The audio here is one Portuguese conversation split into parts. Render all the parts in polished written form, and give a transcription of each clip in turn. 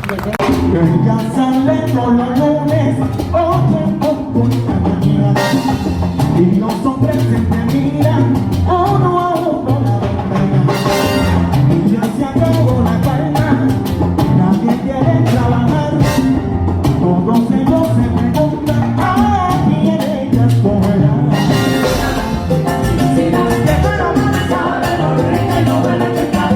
Ella sale todos los lunes, oye, por la mañana. Y los hombres siempre miran uno a uno la ventana. Y ya se acabó la calma, nadie quiere trabajar. Todos ellos se preguntan a quién ella escogerá. Si las dejaron saben los reyes no van a checar.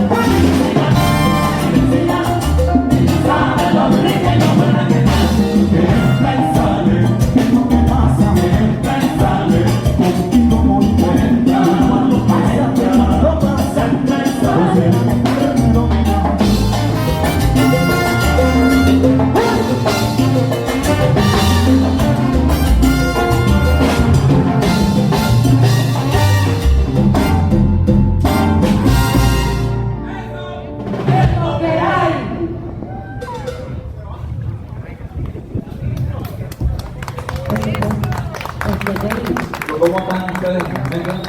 ¿Cómo están ustedes? Vengan.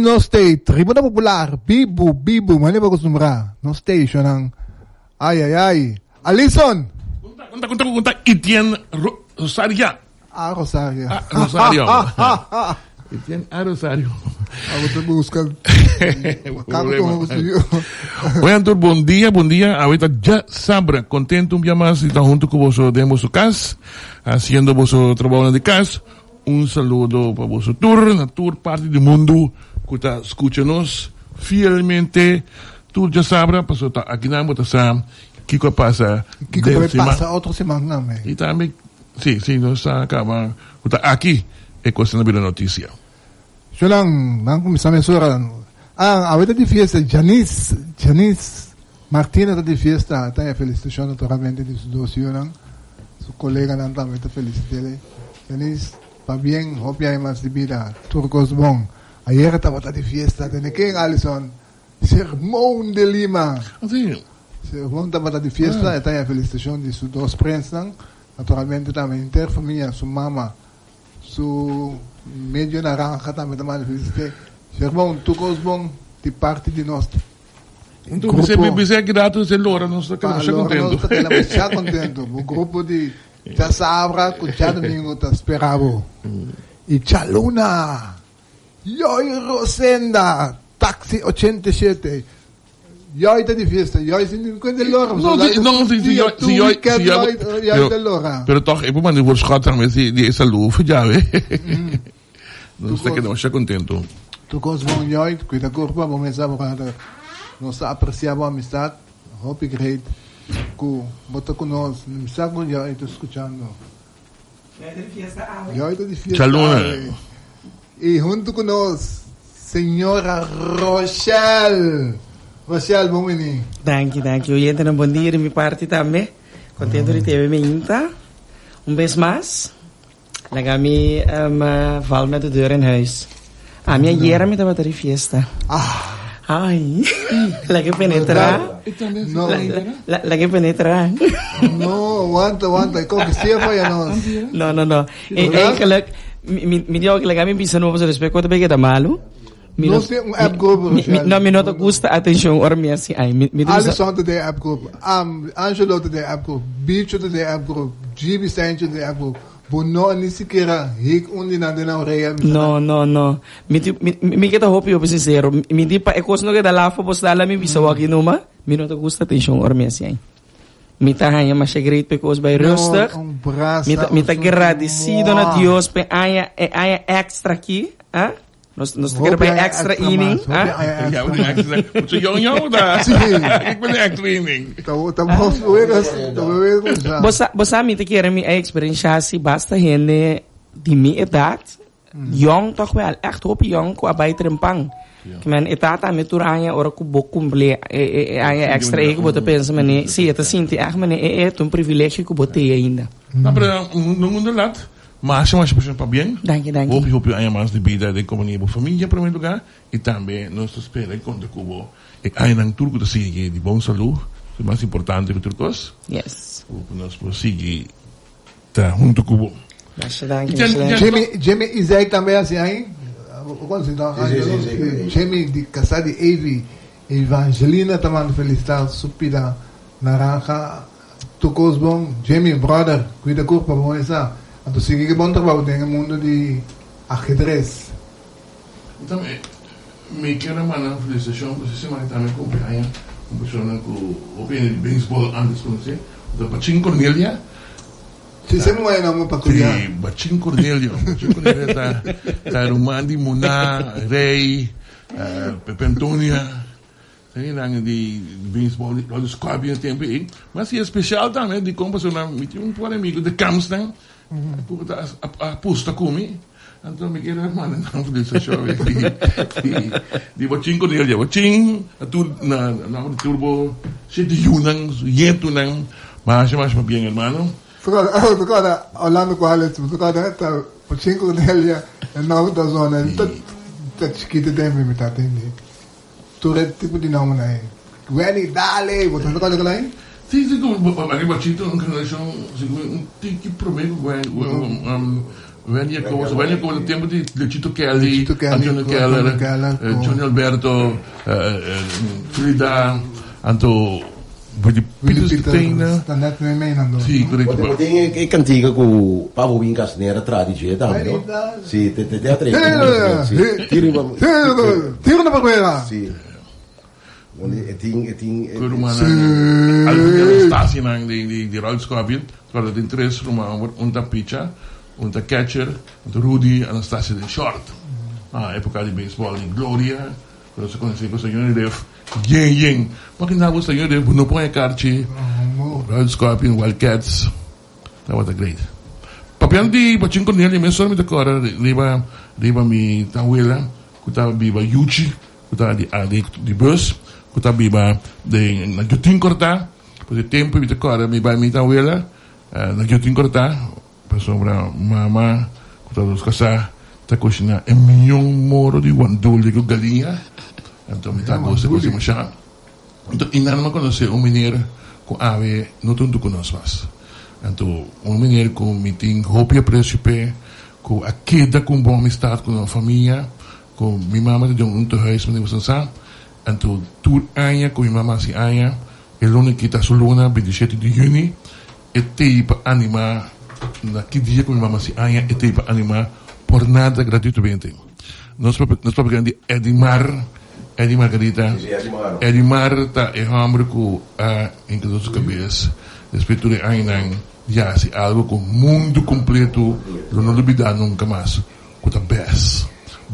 No State, Tribuna Popular, Bibu, mali ba gusto numra? No station ang ay. Alison! Kunta, Etienne Rosario. Rosario. Rosario. Etienne Rosario. Ako te buscan. Bom dia. Ahorita ya sabrá, contento un día más estar junto con vosotros de vuestro casa, haciendo vuestro trabajo de casa. Un saludo para vuestro tour, la tour parte del mundo que está escuchándonos fielmente. Tú ya sabrás, pues aquí nada más Kiko pasa. Kiko pasa otra semana. Y también, sí, nos acaba. Aquí es cuestión de la noticia. Yo lang comienzamos a hablar. Ahorita de fiesta, Janice Martina está de fiesta. Está en felicitación naturalmente de su donación. Su colega también está felicitando. Janice, va bien, obvia más de vida. Turcos bon. Ayer estaba de fiesta. ¿Tiene que en Alison? Sermón de Lima. Sí. Sermón estaba de fiesta. Está en felicitación de sus dos prensa. Naturalmente también interfamilia, su mamá, su medio naranja también felicité. Sermão, Turcos bon, de parte de nós. Então você é grato a Lora, nós estamos contentes. O grupo de Sabra, que já domingo está esperando. E Chaluna, Yoi Rosenda, Taxi 87. Yoi está de fiesta, Yoi se não conhece Lora. Não, pero toch, eu vou mandar os também de essa luva, já vê. Nós estamos contentes. Turcos bon, Yoi, cuida corpo, vamos começar a nós apreciamos a amizade, hope great, que bota conosco, não sabe onde eu estou escutando. Eu estou de fiesta. Chaluna. E junto conosco, senhora Rochelle. Rochelle, bom menino. Thank you. Hoje tem um bom dia de minha parte também. Contento de ter minha vez mais. Lagami valme de deur in huis. A minha guerra me estava de fiesta. Ai, la que penetra. La que penetra. No, aguanta. ¿Cómo que siempre ya no? No. Eigenlijk, mi digo que la que me pisa no se respeto quanto bem da malo. No sei app group. No, mi nota gusta atenção or mi assim. Ai, mi Alison today app group. Angelo today app group. Bicho today app group. GB Sancho today app group. Bono ni siquiera hik undi na denau reia. No. Mi kita hope yo sincero. Mi di pa ekos no que da lafo pos dala mi bisa waki numa. Mi no te gusta atenção or mi assim. Mi ta hanya mas great because by rustig. Mi ta agradecido na Dios pe aya extra aqui, ah? Nos quer bij extra inning. Ja, een extra. Moet je jou daar? Ik ben extra inning. Bosa mi te quer mi experiência basta gente de minha idade. Jong toch wel, echt hoop jong qua bijtrempang. Men etata met turanya ora ku bokumble aya extra ik bota pensa mane si eta sinti echt mane um privilégio ku bote ainda. Nou, pero no mundo lat. Mas uma expressão para bem. Danke. Hope aí mais de vida de comunidade com família em primeiro lugar e também nós espera encontro cubo e aí nang turco de seguir de bom saúde, o mais importante que turcos. Yes. Nós prosseguir tá junto cubo. Jamie Isaac também assim aí. Jamie de casar de Evi Evangelina também felicidade supida naranja tocos bom Jamie brother cuida corpo bom essa então sigue que bom trabalho no mundo de ajedrez. Então me quero mandar felicitação para você mas também acompanha uma pessoa com opinião de beisebol antes conhecer da Bachin Cornelia. Sì, siamo mai una pattugliata. Sì, Bacin Cornelio ta Romandi Muna, Rei, Pepe Antonia, tem lang di baseball, di squabby tempo aí, mas se é especial também de como pessoa me tinha um amigo de Camps né, porque a posta comi, então me quero mandar não feliz show di Bacin Cornelio, Bacin, tu na turbo, se de Yunang, Yetunang, mas bem hermano. Ricorda, Orlando com Alex, ricorda, tá, por 5 dele, na outra zona, tá chiquito tempo, me tá atendendo. Tu é tipo de nome, né? Veni, dale, você ricorda aquela aí? Sim, aqui bacito, uma relação, tem que prometer, venia com o tempo de Tito Kelly, Antonio Keller, Johnny Alberto, Frida, Anto. Peter sta netto nemmeno. Sì, corretto. Tem cantiga com Pavo Vincas nera tradizione, no? Sì, te tre. Tiro na paguera. Sì. Stasi nang di Rolskopin, guarda di tres Roma, unta pitcher, unta catcher, unta Rudy, Anastasia di short. Epoca di baseball in Gloria, quello si conosce questo signore Def. Yeng. Ma che nabo sta io non puoi carci. Royal Scorpion, Wildcats. That was great. Papian di Bacin Cornelia, mi sono mi ancora riba mi tawela, kuta biba Yuchi, kuta di bus, kuta biba de na Jutin Corta, per il tempo mi ancora mi ba mi tawela, na Jutin Corta, per sopra mama, kuta dos casa, ta cucina e mignon moro di guandolli con galinha. Então, me tá gosto de você machar. Então, ainda não conhece menino com ave, não tanto conosco mais. Então, menino com meeting, roupa príncipe, com a queda com boa amistade com a família, com minha mamãe de huis, mas você sabe. Então, tudo aia com minha mamãe se aia, e luna que está soluna, 27 de junho, e tem para animar, naquele dia com minha mamãe se aia, e tem para animar, por nada gratuitamente. Nós propaganda Eddie Margarita, Eddie Marta é homem com em todas as cabeças. Respeito de Ainang, já se algo com o mundo completo, não duvidar nunca mais. Com a best.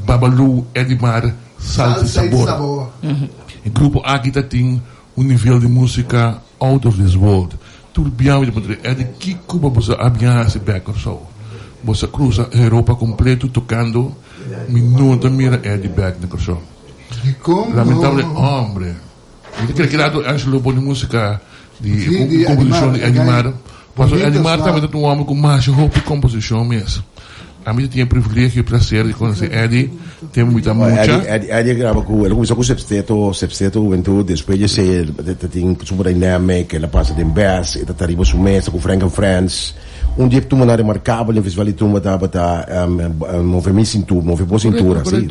Babalu, Eddie Mar, salsa e sabor. O grupo Akita tem nível de música out of this world. Tudo bem, Eddie Kiko, você abian se back or so. Você cruza a Europa completo tocando, minuto mira Eddie back no show. Lamentável homem. Eu queria criar anche lupo de música de composição de Edmar. Mas Edmar também é um homem com mais roupa e composição mesmo. A mim tinha privilégio e prazer de conhecer Eddie. Tem muita Eddie grava com ele, começou com o septeto, juventude, depois de ser, tem super dynamic, ela passa de bass, e tá arriba su mesa com Frank and Friends. Dia tu mana remarcável em visual tu mata movimento cintura, sim.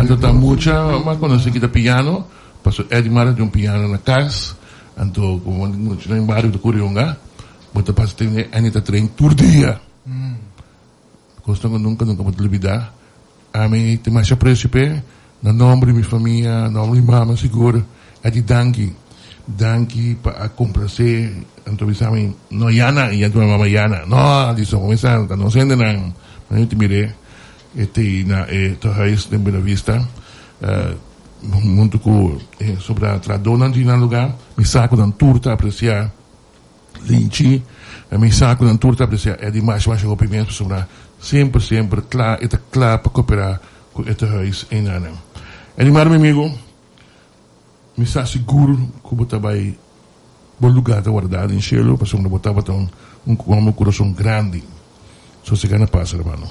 Então tá muita, mas quando se quita piano, passou Edmar de piano na casa, então como no bairro do Curiunga, bota passa tem ainda treino todo dia. Costa nunca pode olvidar. A mim tem mais príncipe, no nome de minha família, no nome de mama seguro, é de Danki para complacer, então pensamos no Yana e então mamãe Yana, no, disso começando, não sendo não, mas eu te mirei, na huis de Bela Vista, muito com sobre a tradona de um lugar, me saco da turta apreciar, linchi, me saco da turta apreciar, é demais rompimento sobre sempre claro, é claro para cooperar com este huis em Ana. É demais, meu amigo. Me está seguro que eu vai bom lugar de guardar em cielo, para eu botar um coração grande. Só se ganha paz, hermano.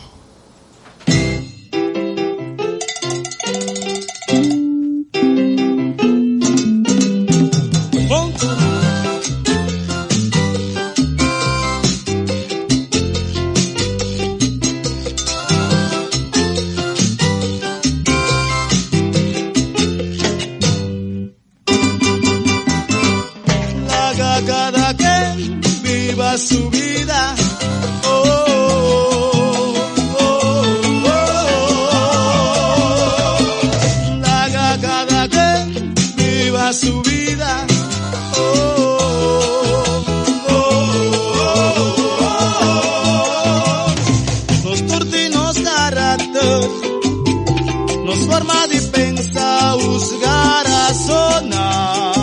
Nos forma de pensar, juzgar, razonar.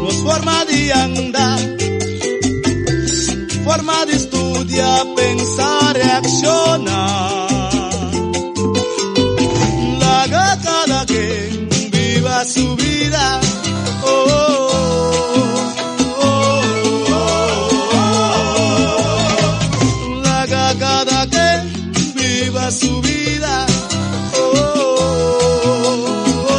Nos forma de andar, forma de estudiar, pensar, reaccionar. Laga cada quien viva su vida. Oh, oh, oh, oh. Laga cada quien viva su vida. Oh, oh, oh,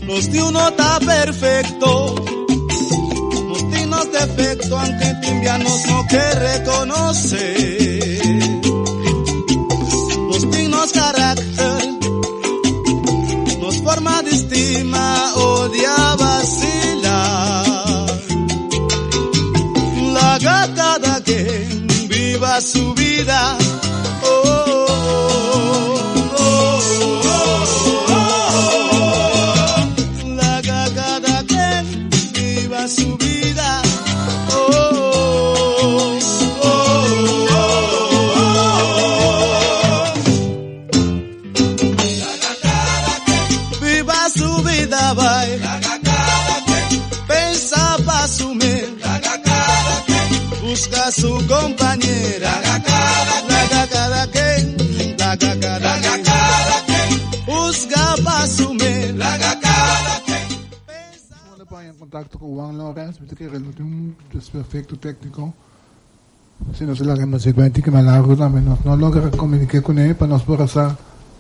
oh. Los de uno está perfecto, los de unos defectos, aunque timbianos no que reconocer. Los de unos carácter, nos forma de estima, odia, vacilar. Laga cada quien viva su vida. Oh, oh, oh, oh, oh. Laga cada quien viva su vida. Oh, oh, oh, oh, oh. Viva su vida, bye. Pensa pa asumir. Busca su compañera. Laga cada quien. Laga cada quien. Busca pa asumir. Laga cada quien. Wala pa yung kontakto ko Juan Lawrence, betul kaya yung desperfecto técnico. Sino sila que nos cuenta que malago namin no logra comunicar con él para nos poder hacer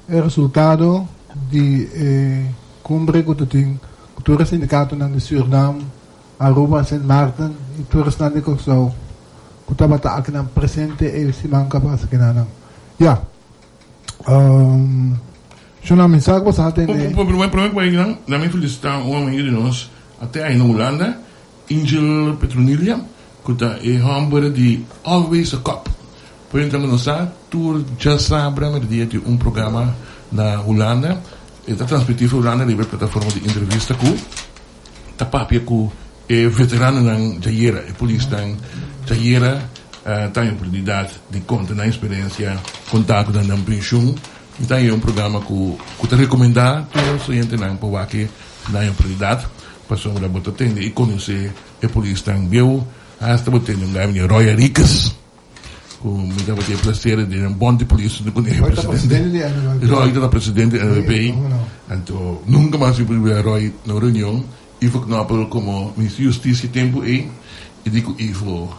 el resultado de cumbre que tu sindicato ng Suriname, Aruba, St. Martin, e tu restante ko so kutabata akin ang presente e simangka pa sa kinanang. Yeah. Siya na mensaje pa sa atin O problema que vai não, na minha felicitar um homem de nós até aí na Holanda, Angel Petronilha, que está em Hamburg de Always a Cop. Por então nós tu já sabe dia de programa na Holanda, está transmitido na Holanda livre plataforma de entrevista com tapapia com veterano na Jayera, e polícia na Jayera tem a oportunidade de contar na experiência, contar com a pension. Então é programa que te recomendar todos os clientes na Pauaque na oportunidade para sobre a bota tende e conhecer a polícia na Biu, hasta botar um gamin Roy Ricas, com me dava ter prazer de bom de polícia de conhecer o presidente. Roy da presidente da NVP, então nunca mais eu vi Roy na reunião e foi knapel como ministro justiça tempo e digo Ivo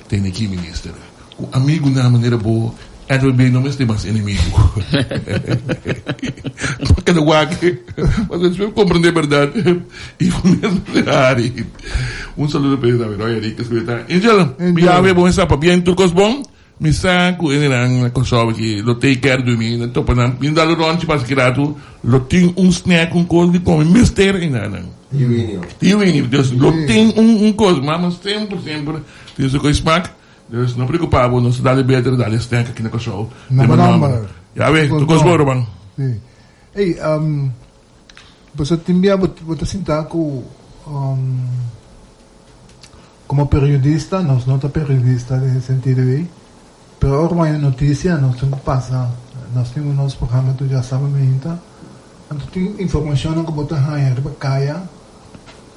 tem aqui ministro. O amigo na maneira boa NVP não é mais inimigo. Porque no guaque, mas eu espero compreender a verdade. E foi mesmo área. Saludo para ele, Roy Enrique, que está. Angel, me ave bom essa papia em turcos bom. Me saco ele na console que lo take care de mim, então para mim dar o ronche para criado, lo tem snack coisa de como mister e nada. Tivini, Deus, lo tem coisa, mas sempre tem coisa smack. Dus não preocupava, não se dá de beter, dá de snack aqui na console. Number. Já vê, turcos bom, bang. Sim. Ei, você também você sinta como periodista, nós não somos periodistas nesse sentido aí, pero ahora uma notícia, nós temos que passar, nós temos nosso programa, tu já sabe mesmo, então tem informação que você ganha, caia,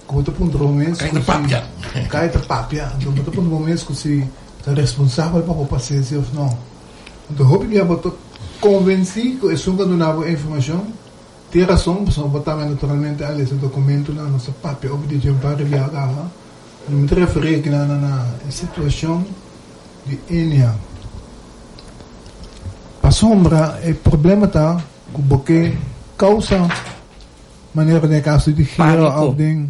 que você põe um mês, caia de papia, então você põe um mês que você é responsável para o paciente ou não. Então, eu que você convenci que isso não dá boa informação, tem razão, porque você naturalmente ali esse documento na nossa papia, obediente para viajar. Eu me referi aqui na situação de Enia. A sombra, o problema está porque causa maneira de caso de giro ou de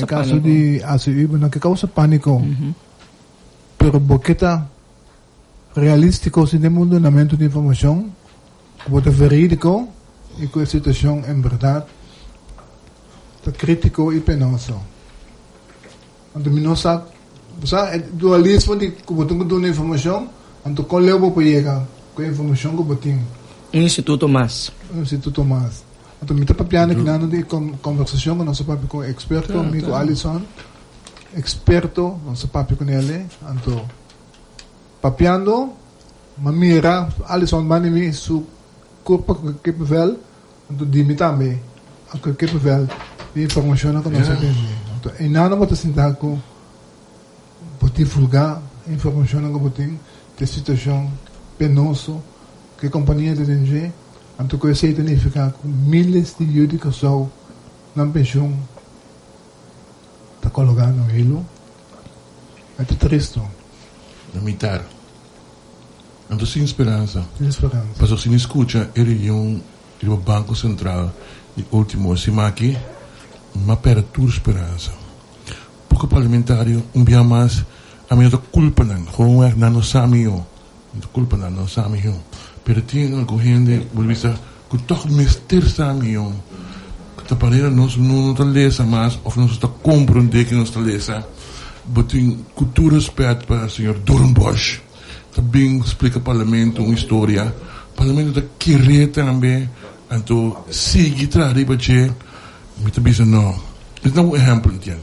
caso de ACU, que causa pânico. Pero porque está realístico, se tem um fundamento de informação, que é verídico e que a situação em verdade está crítico e penoso. Então, minosa, o dualismo de que você tem informação, então qual é o problema com a informação que você tem? Instituto Mas. Então, me está papiando aqui na conversação com nosso papi com experto, amigo Alisson, experto, nosso papi com ele, então, papiando, mamira, alles on manimi su corpo kippenvel, en tu dimi também, aquele kippenvel, die informação que nós sabemos. Então, e nada mais sentar com pode divulgar informação que pode ter situação penosa que a companhia de DNG, então que isso significa com milhares de judis que são na pensão está colocado no hilo. É triste. Militar. Então, sem esperança. Sem esperança. Mas se não escuta, ele é um banco central de último semaki, mas perde toda esperança. Porque o parlamentário, dia mais, a minha culpa não, como é não sabe eu, culpa não sabe eu. Pero tem alguma gente, que toch mister sabe eu, que a parede não está lesa mais, ou não está compreender que não está lesa. Botin cultura respeito para o senhor Doornbosch. Também explica o parlamento uma história. O parlamento está querendo também. Então, siga atrás de você. Me está dizendo, não. Isso é um exemplo, entende?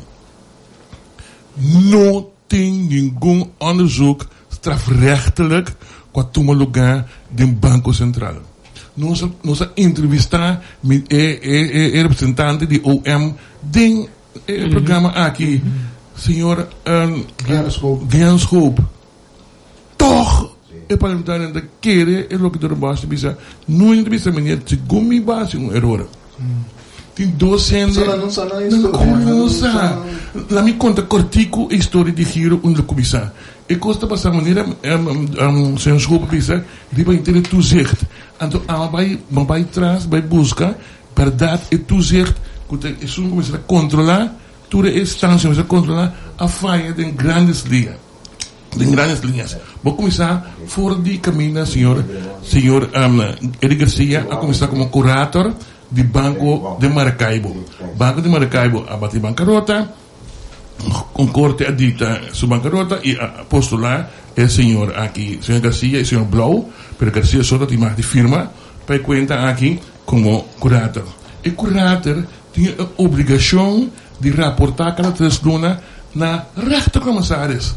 Não tem nenhum onderzoek strafrechtelijk qua toma lugar de banco central. Nós entrevistar representante de OM de programa aqui. Senhor Gans Hope. Toch, o parlamentário ainda quer o que o Bosch diz. Não entrevista maneira de gumi base um erro. Tem docente. Não sabe. Lá me conta cortico a história de giro onde começar. E costa passar maneira senhor Hope diz, ele vai ter toezicht. Então, vai atrás, vai buscar verdade e toezicht. Que isso começa a controlar. Toda instância vai controlar a falha de grandes linhas. Vou começar fora de caminho, senhor Eric Garcia, a começar como curator do Banco de Maracaibo. Banco de Maracaibo abate bancarrota, com corte a dita sua bancarrota e a postular é senhor Garcia e senhor Blau, pero Garcia só tem mais de firma para conta aqui como curator. E curator tem a obrigação de rapportar cada 3 luna na rechtercommissaris.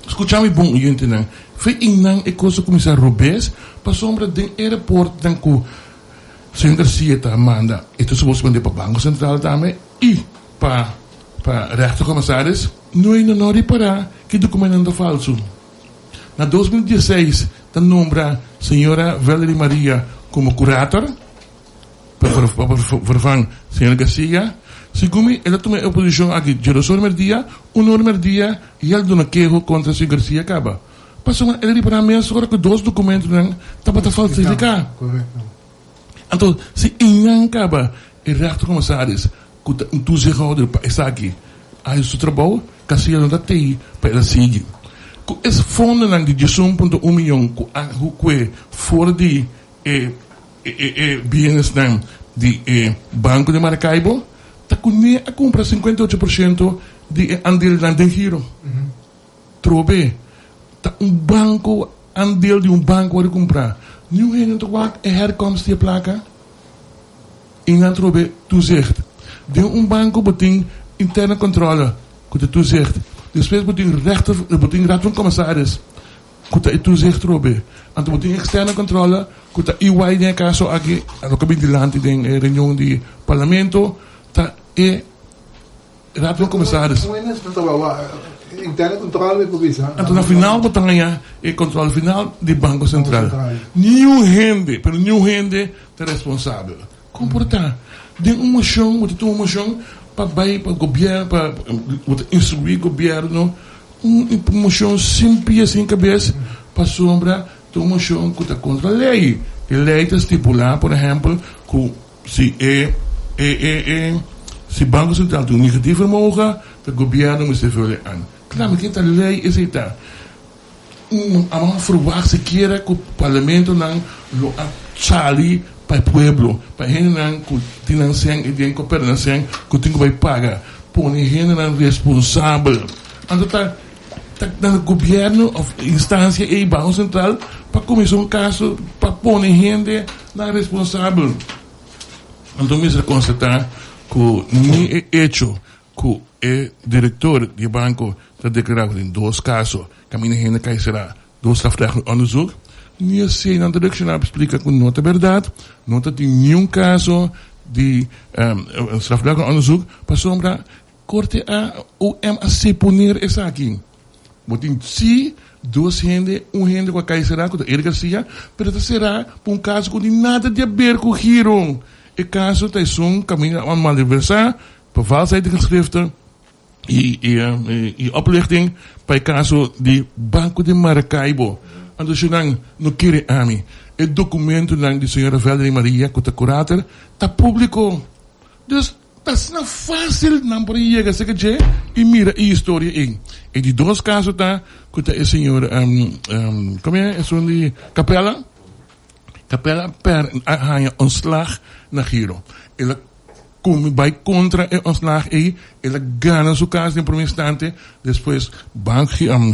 Escutamos bom, gente, não. Foi inang e coisa começar Robes, para sombra de aeroporto dan que o senhor Garcia está manda, e tu supos mandar para o Banco Central também e para rechtercommissaris, não reparar que documento é falso. Na 2016, está nombra a senhora Valerie Maria como curator, para senhor Garcia. Segundo ela toma a oposição aqui, Jerusalém Merdia, Merdia, e ela dá queijo contra o senhor Garcia acaba. Passou ela reparar mesmo agora que 2 documentos estavam a falsificar. Então, se não acaba, o rechtercommissaris, que um toezichthouder está aqui, aí o trabalho, que a senhora não tem para ela seguir. Esse fundo de 18,1 milhões, que fora de bienes de Banco de Maracaibo, está com a compra 58% de andel de giro. Trobe, está banco, andel de banco a comprar. Nu heen te waak en herkomst die placa. In aan trobe toezicht. De banco beting interne controle. Kunt toezicht. Después beting raad van commissaris. Kunt toezicht trobe. En toen beting externe controle. Kunt EY den caso aqui. Lo que de land den reunião de parlamento. Ta raad van commissaris. Interne controle por visa. En toen final botanga e controle final de Banco Central. Nieuw gente tá responsável. Comportar. De uma moção, uma moção para o governo, para instruir o governo, uma moção simples assim cabeça para sombra de uma moção que está contra a lei. A lei está estipular, por exemplo, que se Banco Central tem negativo vermogen, o governo moet vullen aan. Claro, que a lei é esta. A mão verwacht se queira que o parlamento não lo achale para o pueblo, para gente não que financiam e tem cooperação que tem que pagar, por gente não responsável. Então tá no governo, instância e Banco Central para começar caso para pôr gente não responsável. Então me constatar que nem é hecho que que el director del banco está declarado en 2 casos, camina gente que será 2 strafrechtelijk onderzoek. Niet zijn aan de directionaal explica que não é verdade, não tem nenhum caso de strafrechtelijk onderzoek, para sombra corte a OM a se poner essa aqui. Botin si 2 gente, gente com a Kai será com a Eric Garcia, pero será por caso que nada de ver com Giro. E caso tá caminho a malversar, para valsheid de geschriften e oplichting para caso de Banco de Maracaibo. En dus je dan nog keren aan me. Het document dan de senhora Velder Maria, que o curator, está público. Dus dat is nou fácil dan para llegar a que e mira a história em. E de 2 casos tá, que a senhora, como é, é de Capela? Capela per a ontslag na Giro. Ela come vai contra o ontslag e ela ganha seu caso em primeiro instante, depois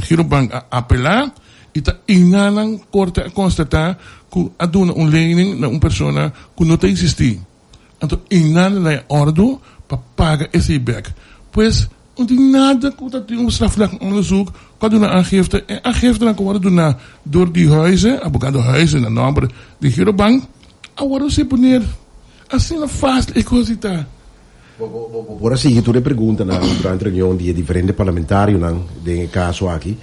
Giro Bank apelar. E está inalang corte a constatar que a dona lening na persona que não tem existido. Então, inalang a ordem para pagar esse back. Pois, não tem nada que está tendo strafrechtelijk onderzoek, que a dona aangifte, en aangifte dan kan worden door die huizen, abogado huizen, na nombre de Girobank, a worden se poner. Assim é fácil e coisa está. Por assim, tu le pergunta durante a reunião de diferentes parlamentares, nesse caso aqui,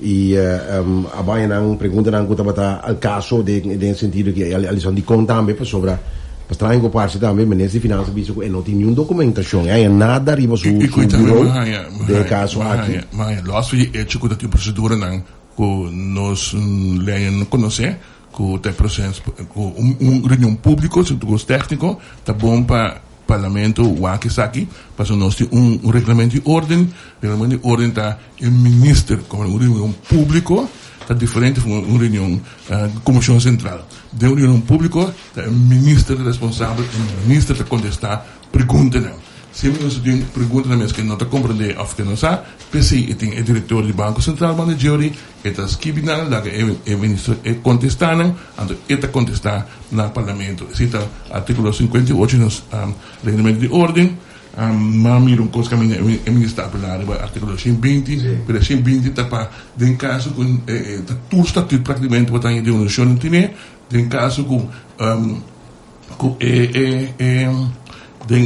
e a Baia não pergunta não quanto ao caso de sentido que eles são de conta também para sobre para trazer com parte também mas de finanças visto que não tem nenhuma documentação é nada arriba sobre de caso aqui mas nós foi hecho que tem procedura não que nós leem conhecer que tem processo com reunião público centro técnico tá bom para parlamento Wakisaki, para nós ter regulamento de ordem. O regulamento de ordem está o ministro, como uma reunião pública, está diferente de uma reunião comissão central. De uma reunião pública, está o ministro responsável, o ministro está contestar perguntas. Se nós temos perguntas que não está compreendendo ou que não sabe, PC tem o diretor do Banco Central, Manageri, está escrevendo, o ministro contestando, então está contestar no parlamento. Cita artículo 58 no regulamento de ordem, mas mira coisa que o ministro está falando, artículo 120, pero 120 está para, em caso que tudo está praticamente para ter uma reunião em caso que de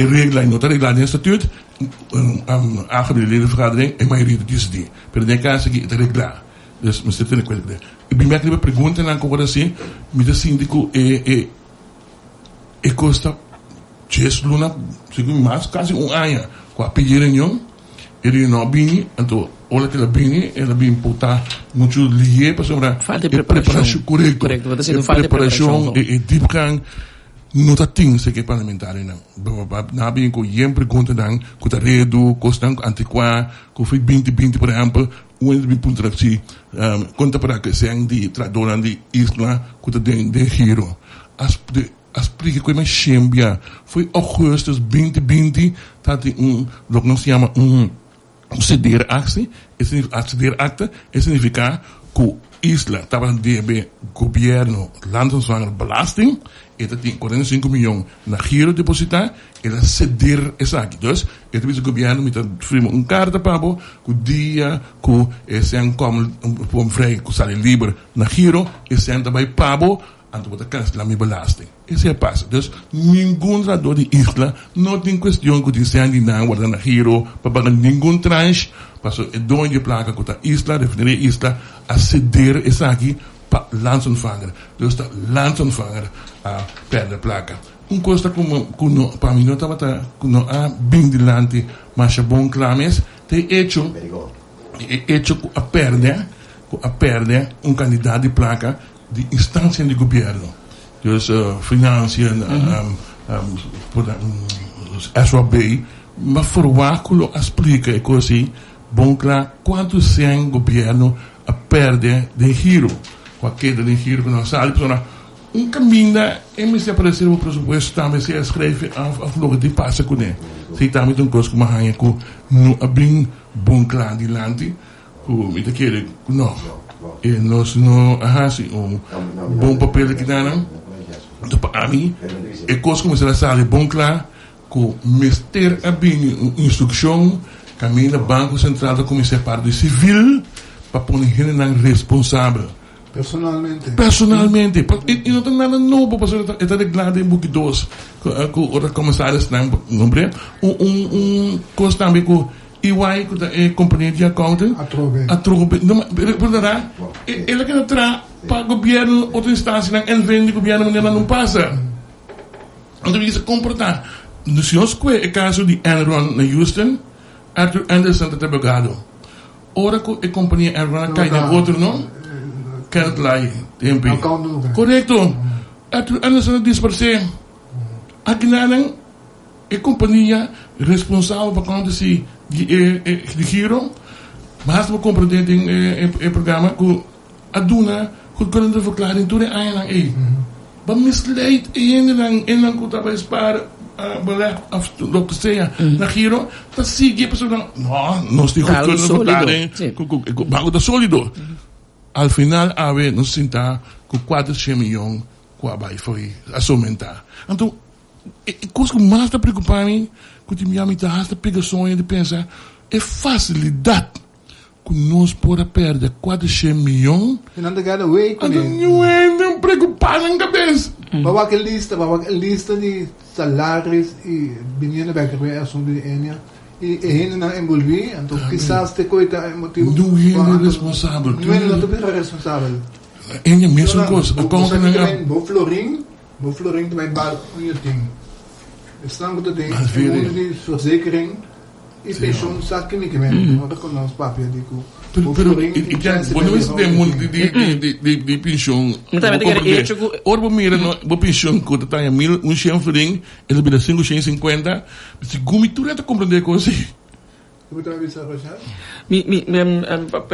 regla não está reglada em estatuto, a ledenvergadering en maioria decide. Pero em caso que está reglado, dus você tem que cuidar. E bem que pergunta na como assim, me diz síndico custa 10 luna, segundo mais quase ano, com a pedir reunião, ele não vem, então olha que ela vem botar muito lié para sobre falta de preparação correto, preparação e deep gang. Não está tendo que parlamentar não bem com jem pergunta dan com a redo costan antiquar com foi 20 por exemplo onde ponto assim conta para que sean de tradona de isla com de Giro explica como é chambia foi agosto 2020 tá lo que nós chama ceder acta significa que isla estava de governo landensvanger belasting ele tem 45 milhões na Giro depositar ele ceder essa aqui dus ele tem o governo met een carta para o dia que esse como vrij que sale livre na Giro esse também pabo anto botar cancelar minha belasting esse é passa dus nenhum trador de isla não tem questão que dizem de não guardar na Giro para pagar nenhum tranche passou é dono de placa que a isla refineria isla a ceder essa aqui para landsontvanger. Dus dat landsontvanger perde placa. Coisa como para mim não estava bem de lante, mas é bom clames, tem hecho a perde candidato de placa de instância de governo. Dus financiën, SWB, mas forwakulo explica e così, bom claro, quanto sem governo a perde de Giro. Com a queda de Giro que nós sabe, caminho e me se aparecer o pressuposto também se escreve a flor de passa com ele. Se também tem coisa como a rainha que não abre bom claro de lante, que me daquele não, e nós não assim bom papel que dá não. Então para mim é coisa como se ela sabe bom claro que mister abin instrução caminha Banco Central da Comissão Parte Civil para pôr ele responsável. Personalmente. E não tem nada novo para fazer. Está reglado em book 2 com o comissário nombre coisa também com EY, com a companhia de accounting. A trobe. Portanto, ele quer entrar para o governo, outra instância, e vende o governo, mas não passa. Então, ele se comportar. No senhor é o caso de Enron na Houston, Arthur Anderson está abogado. Ora que a companhia Enron cai na outro, não? Kenneth Lai, TMP. Correto. Arthur Anderson diz para você, aqui não é companhia responsável para acontecer de giro, mas não compreende o programa que a Duna, que quando eu verklaar in tudo é mas misleid en lang kuta ba para beleg of lo que sea na giro ta sigue pessoa não estou com bago da sólido al final ave nos sinta com 400 milhões com a vai foi a aumentar então coisa que mais está preocupando que te me amita hasta pegações de pensar é facilidade que nós podemos perder 400 milhões e não tem way com não preocupado em cabeça bawa que lista de salários e vinha para que a assunto de Enia e ele não envolvi então quizás te coita motivo não é responsável não é responsável Enia mesmo coisa como vou florin também bar um ting estão com tem mundo de verzekering e pensioen staat niet meer. Dat kon ons papje die koe. Quando você tem muito de pensão, ora mira no pensão que está em 1.100 florin, ele vira 550, se gumitura te compreender coisa.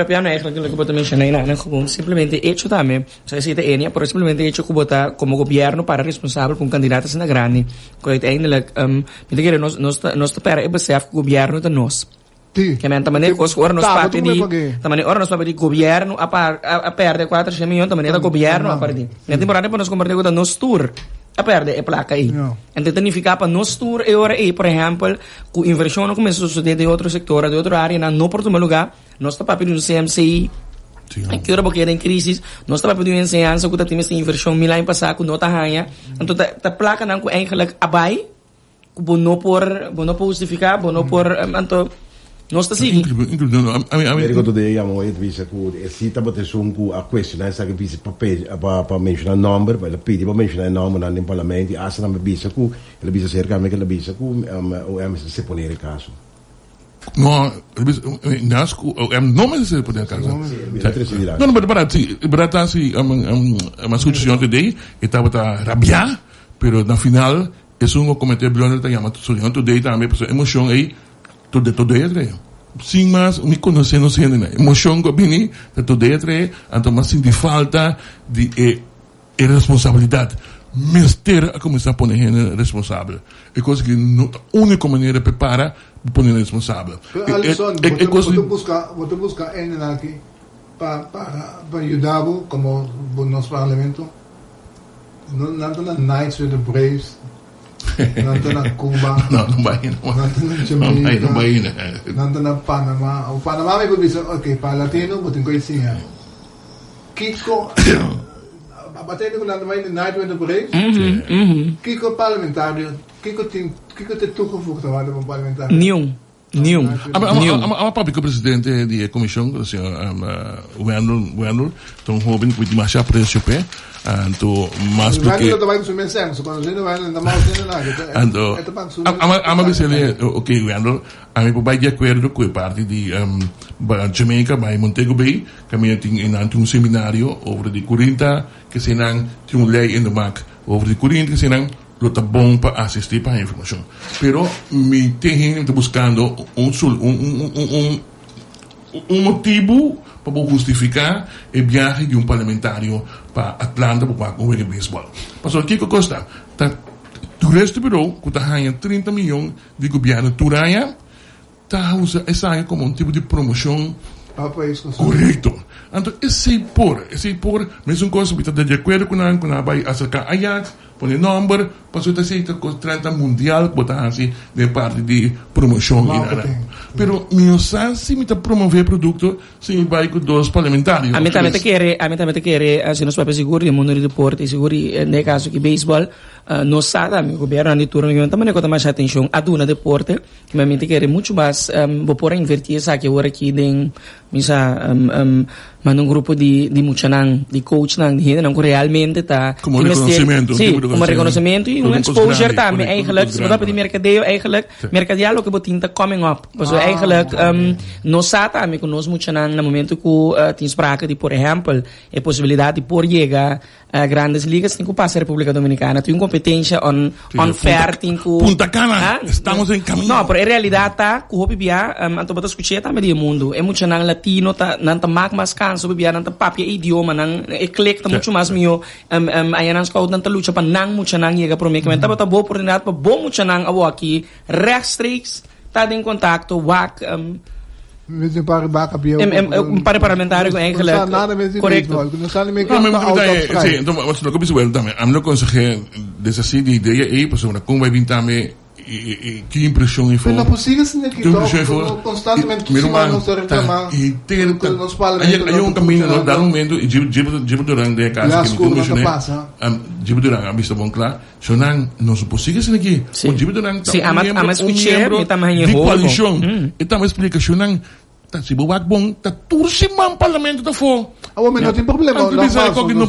Piano eigenlijk que eu mencionei na gewoon simplemente hecho também se cita Enia por simplesmente hecho que botar como governo para responsável com candidatos na grande que uiteindelijk nós para é besef que o governo de nós que men também os ora nos parte de também ora nos parte de governo a perde 400 milhões também é governo a parte nem temporada para nós converter com nós tour a perde a placa aí. Então significa para nós tour e ora aí, por exemplo, com inversão começou a suceder de outro setor, de outra área, não por todo lugar, nós está para pedir um CMCI, que ora porque em crise, nós está para pedir uma ensinança que temos inversão mil anos passado com nota ranha, então a placa não com eigenlijk abai, que não por justificar, não por então nós está seguindo. America today amo it visa ku si tabote sunku a question essa que visa para mencionar number, para pedir para mencionar nome no parlamento, asa na visa ku, ele visa cerca me que ele visa ku o MS se poner el caso. No, nasco não me se poner el caso. Não, para si uma solução today estava a rabiar, pero na final é um cometer blunder tá chama solução today também por emoção aí todo é três. Sim, mas me conhecendo né? Emoção que vem de todo é três, então mas sim de falta de responsabilidade. Mister a começar a pôr responsável. É coisa que a única maneira prepara para pôr responsável. Alisson, você busca ele aqui para ajudar como no nosso parlamento. Não na Knights with the Braves. Nanto na Cuba. Não vai. Nanto na Jamaica. Nanto na Panama. O Panama may pabisa, okay, para Latino, buting ko isiya. Kiko, batendo ko na naman yung Night with the Braves. Kiko parlamentaryo. Kiko te tuko fuktawa ng parlamentaryo. Nenhum. A própria presidente da comissão, o senhor Wendel, tão jovem que mais já preço pé, então mais porque Wendel também com mensagem, só quando ele vai na mal sendo nada. Então, a vez ele, ok, Wendel, a mim vai de acordo com a parte de Jamaica, vai Montego Bay, que a minha tem um seminário sobre de 40 que se não tem uma lei no MAC sobre de 40 que se não lo tá bom para assistir para a informação. Pero me tem buscando um motivo para justificar o viagem de parlamentário para Atlanta para jogar beisebol. Pastor, o que custa? O resto do bureau, que está ganhando 30 milhões de governo Turanha, está usando essa como um tipo de promoção correto. Então, esse por, mesmo coisa que está de acordo com a vai acercar a põe número, passou a ser constante mundial, botar assim, de parte de promoção. Pero, meu se me promover produto, se vai com dois parlamentares. A mim também quer, assim, nós vamos seguro, no mundo do deporte, seguro, no caso que beisebol, nós sabemos, o governo de turno, eu também não mais atenção a duna deporte, que me mente quer muito mais, vou pôr a invertir, sabe, que agora aqui tem, manda um grupo de muchanang, de coach nang, de não realmente tá como reconhecimento, sim, como reconhecimento e um exposure também, eigenlijk, se você pedir mercadeio, eigenlijk, mercadeio que botin tá coming up, dus eigenlijk, nós sabemos que nós muchanang no momento que tem sprake de, por exemplo, a possibilidade de por chegar a grandes ligas, tem que passar a República Dominicana, tem competência on fair, tem que Punta Cana, estamos em caminho. Não, pero em realidade tá, que o bibia, anto bota escutar também do mundo, é muchanang latino, tá, não tá mais canso bibia, não tá papia idioma, não eclec tá muito mais mio, aí não escolhe não tá luta para não muchanang chega para mim, que tá bota boa oportunidade para bom muchanang abo aqui, restricts, tá em contato, wak, Mesmo para backup eu. Para parlamentário eigenlijk. Correcto. Sim, então, mas não começo well também. Am não conseguir desasir de ideia aí, pessoa, como vai vir também que impressão foi. Não possível se que constantemente não se reclamar. E ter aí um caminho no dar momento e tipo durante a casa que me condicionei. Tipo durante a vista bom claro. Sonang não se possível se aqui. O tipo durante. Sim, mas escutar, me também de coalição. Então explica Sonang se buwag bom, tursi man parlamento ta fo. Mas não tem problema. Não tem problema.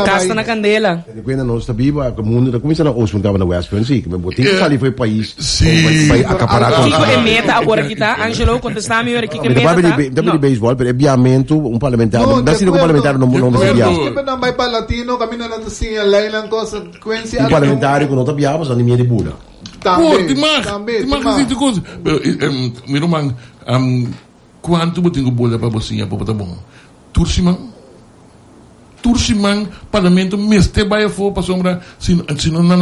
Casta na candela. Quando nós está viva, o mundo está começando a ostentar na West Point, que me botem que ali foi país. Vai acaparar com. Kiko é meta agora que tá, Angelo, contestar-me agora que é meta. Também de beisebol, pero é biamento um parlamentar. Não se um parlamentar não vai biar. Sempre não vai para latino, caminho não assim, a lei não consequência. Um parlamentar que não está biamos, a ninguém de bula. Também. Existe coisa. Meu irmão, quanto eu tenho bola para você, para botar bom? Tursiman, parlamento, meste vai for para sombra, se não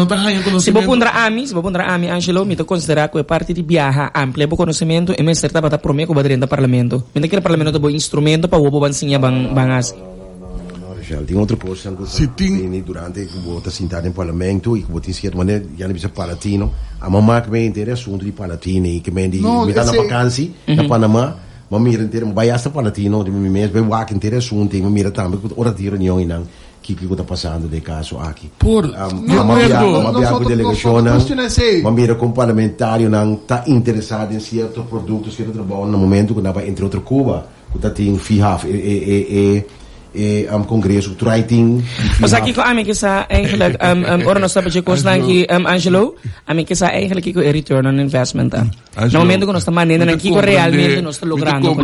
está ganhando conhecimento. Se vou pôr a mim, Angelo, me considerar que é parte de viaja ampla, bom conhecimento, e me certa para prometer que vai dentro do parlamento. Me que o parlamento é bom instrumento para o povo ensinar bangas. Tem outra coisa que durante que eu estou sentado em parlamento e que eu tenho que maneira já não precisa palatino a mamãe que me interessa assunto de palatino e que me dá na vacância na Panamá mas mira inteiro vai essa palatino de mim mesmo vai que interessa assunto e mira também hora de reunião e não que está passando de caso aqui uma delegação mas mira com parlamentário não está interessado em certos produtos que trabalham no momento que estava entre outro Cuba que está tem FIHAF congresso writing. Mas aqui ko amin kisa eigenlijk ora nós estamos com que Angelo, amin kisa eigenlijk ko return on investment. No momento que nós estamos manendo aqui ko realmente nós estamos logrando.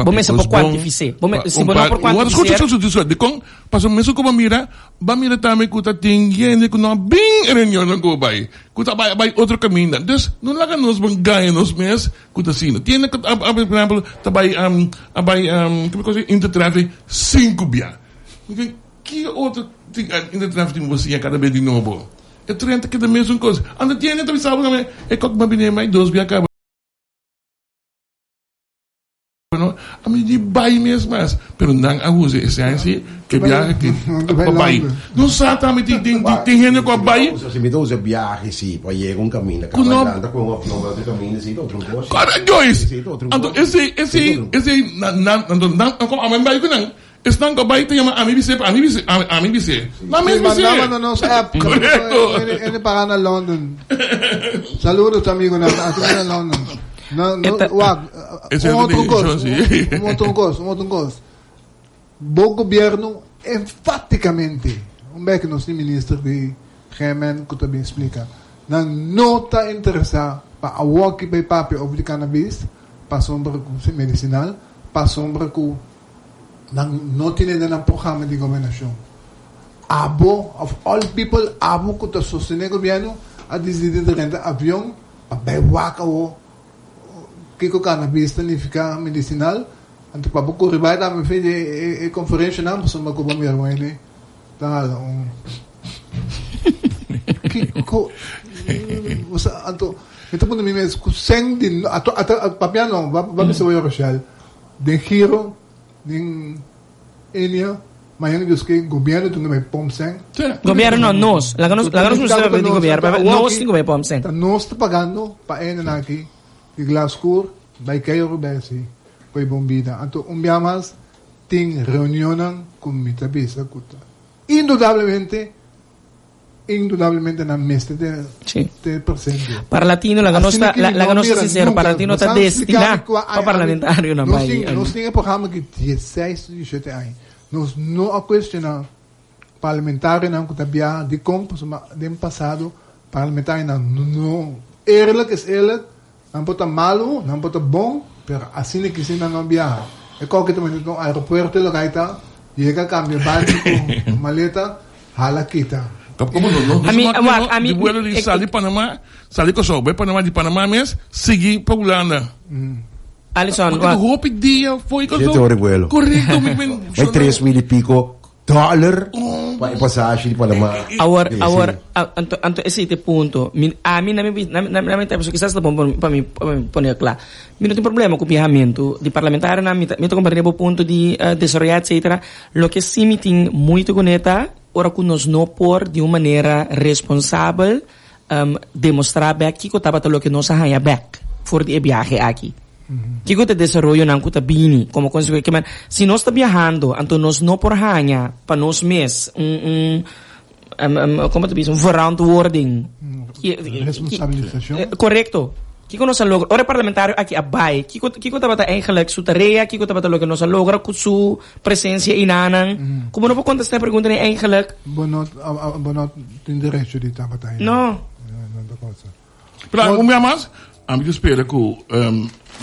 Vamos se por quantificar. Se não por quantificar. De com passo mesmo como mira também que tá tinguendo que não bem reunião não go vai. Que tá vai outro caminho. Dus não laga nos bangai nos mes que tá sino. Tiene por exemplo tá vai que coisa intertraffic 5 bia. Que outro intertraffic você cada vez de novo. É 30 que da mesma coisa. Anda tiene também sabe também é que uma bine mais 2 bia acaba. A mim de bai mesmo, pero não abuse esse assim que viaja que bai. Não sabe também tem gente com bai. Se me dá viaje sim, vai chegar um caminho, com outro caminho sim, outro coisa. Cara, Joyce. Então esse não como a mãe vai com não. Estão com bai tem a mim bise. Na mesma bise. Mandava no app. Ele para na London. Saludos amigo na London. Outro coisa. Bom governo, enfaticamente, que nós temos ministro de Gemen, que também explica, não está interessado para a walkie by papi of the cannabis, para sombra com medicinal, para sombra com não tem nada no programa de governação. Abo, of all people, abo que está sustentando o governo, a decidir de renda avião, para beber o que cannabis significa medicinal anto pa buko ribay da me fez e conferência não so magko ba meron ele tá que anto ito po nami mes kuseng din ato papiano ba me so yo Rochelle den hero din Elia Mayang Diyos kay gobyerno itong may pomseng. Gobyerno nos. Laganos musta di gobyerno. Nos tingo may pomsen. Ta nos ta pagando paen na naki di Glasgow by kayo rebesi koy bombida. Anto umbiamas ting reunionan con mitabisa kuta. Indudablemente na meste de Sì. percento. Para latino laganos sincero, para latino ta destina pa parlamentaryo na Nós bai. tínhamos programa que 16, 17 anos. Nós não a questão parlamentar não que tabia de como de passado parlamentar não eerlijk is eerlijk, não pode malo, não pode bom, pero assim que se não viaja. É qualquer momento no aeroporto lo gaita, llega cambia básico, maleta, hala kita. Como no? A mim, de vuelo de salir Panamá, salir com sobe Panamá de Panamá mesmo, seguir para Holanda. Alison, Porque o hoop dia foi com Siete ore vuelo. Correcto, May 3,000 y pico dollar pa pasaje di Panamá. anto esse punto. A mim na minha tempo, quizás para mim poner claro. Mi não tem problema com o viajamento de parlamentar na minha compreender o ponto de desarrollar etc. Lo que sim me tem muito conecta, ora que nós não por de uma maneira responsável demonstrar back que estava lo que nós arranha back for de viaje aqui. Que te desarrollo não cuta bini como consequência que se nós está viajando então nós não por arranha para nós mesmos como te diz verantwoording Responsabilização. correcto. Kiko nós logra, ora parlamentário aqui abai, Kiko tabata eigenlijk su tarea, Kiko tabata lo que nós logra com su presença inanan. Como não vou contestar a pergunta nem eigenlijk? Bonot tem direito de tabatay. No. Pero o meu mais, a mim espera que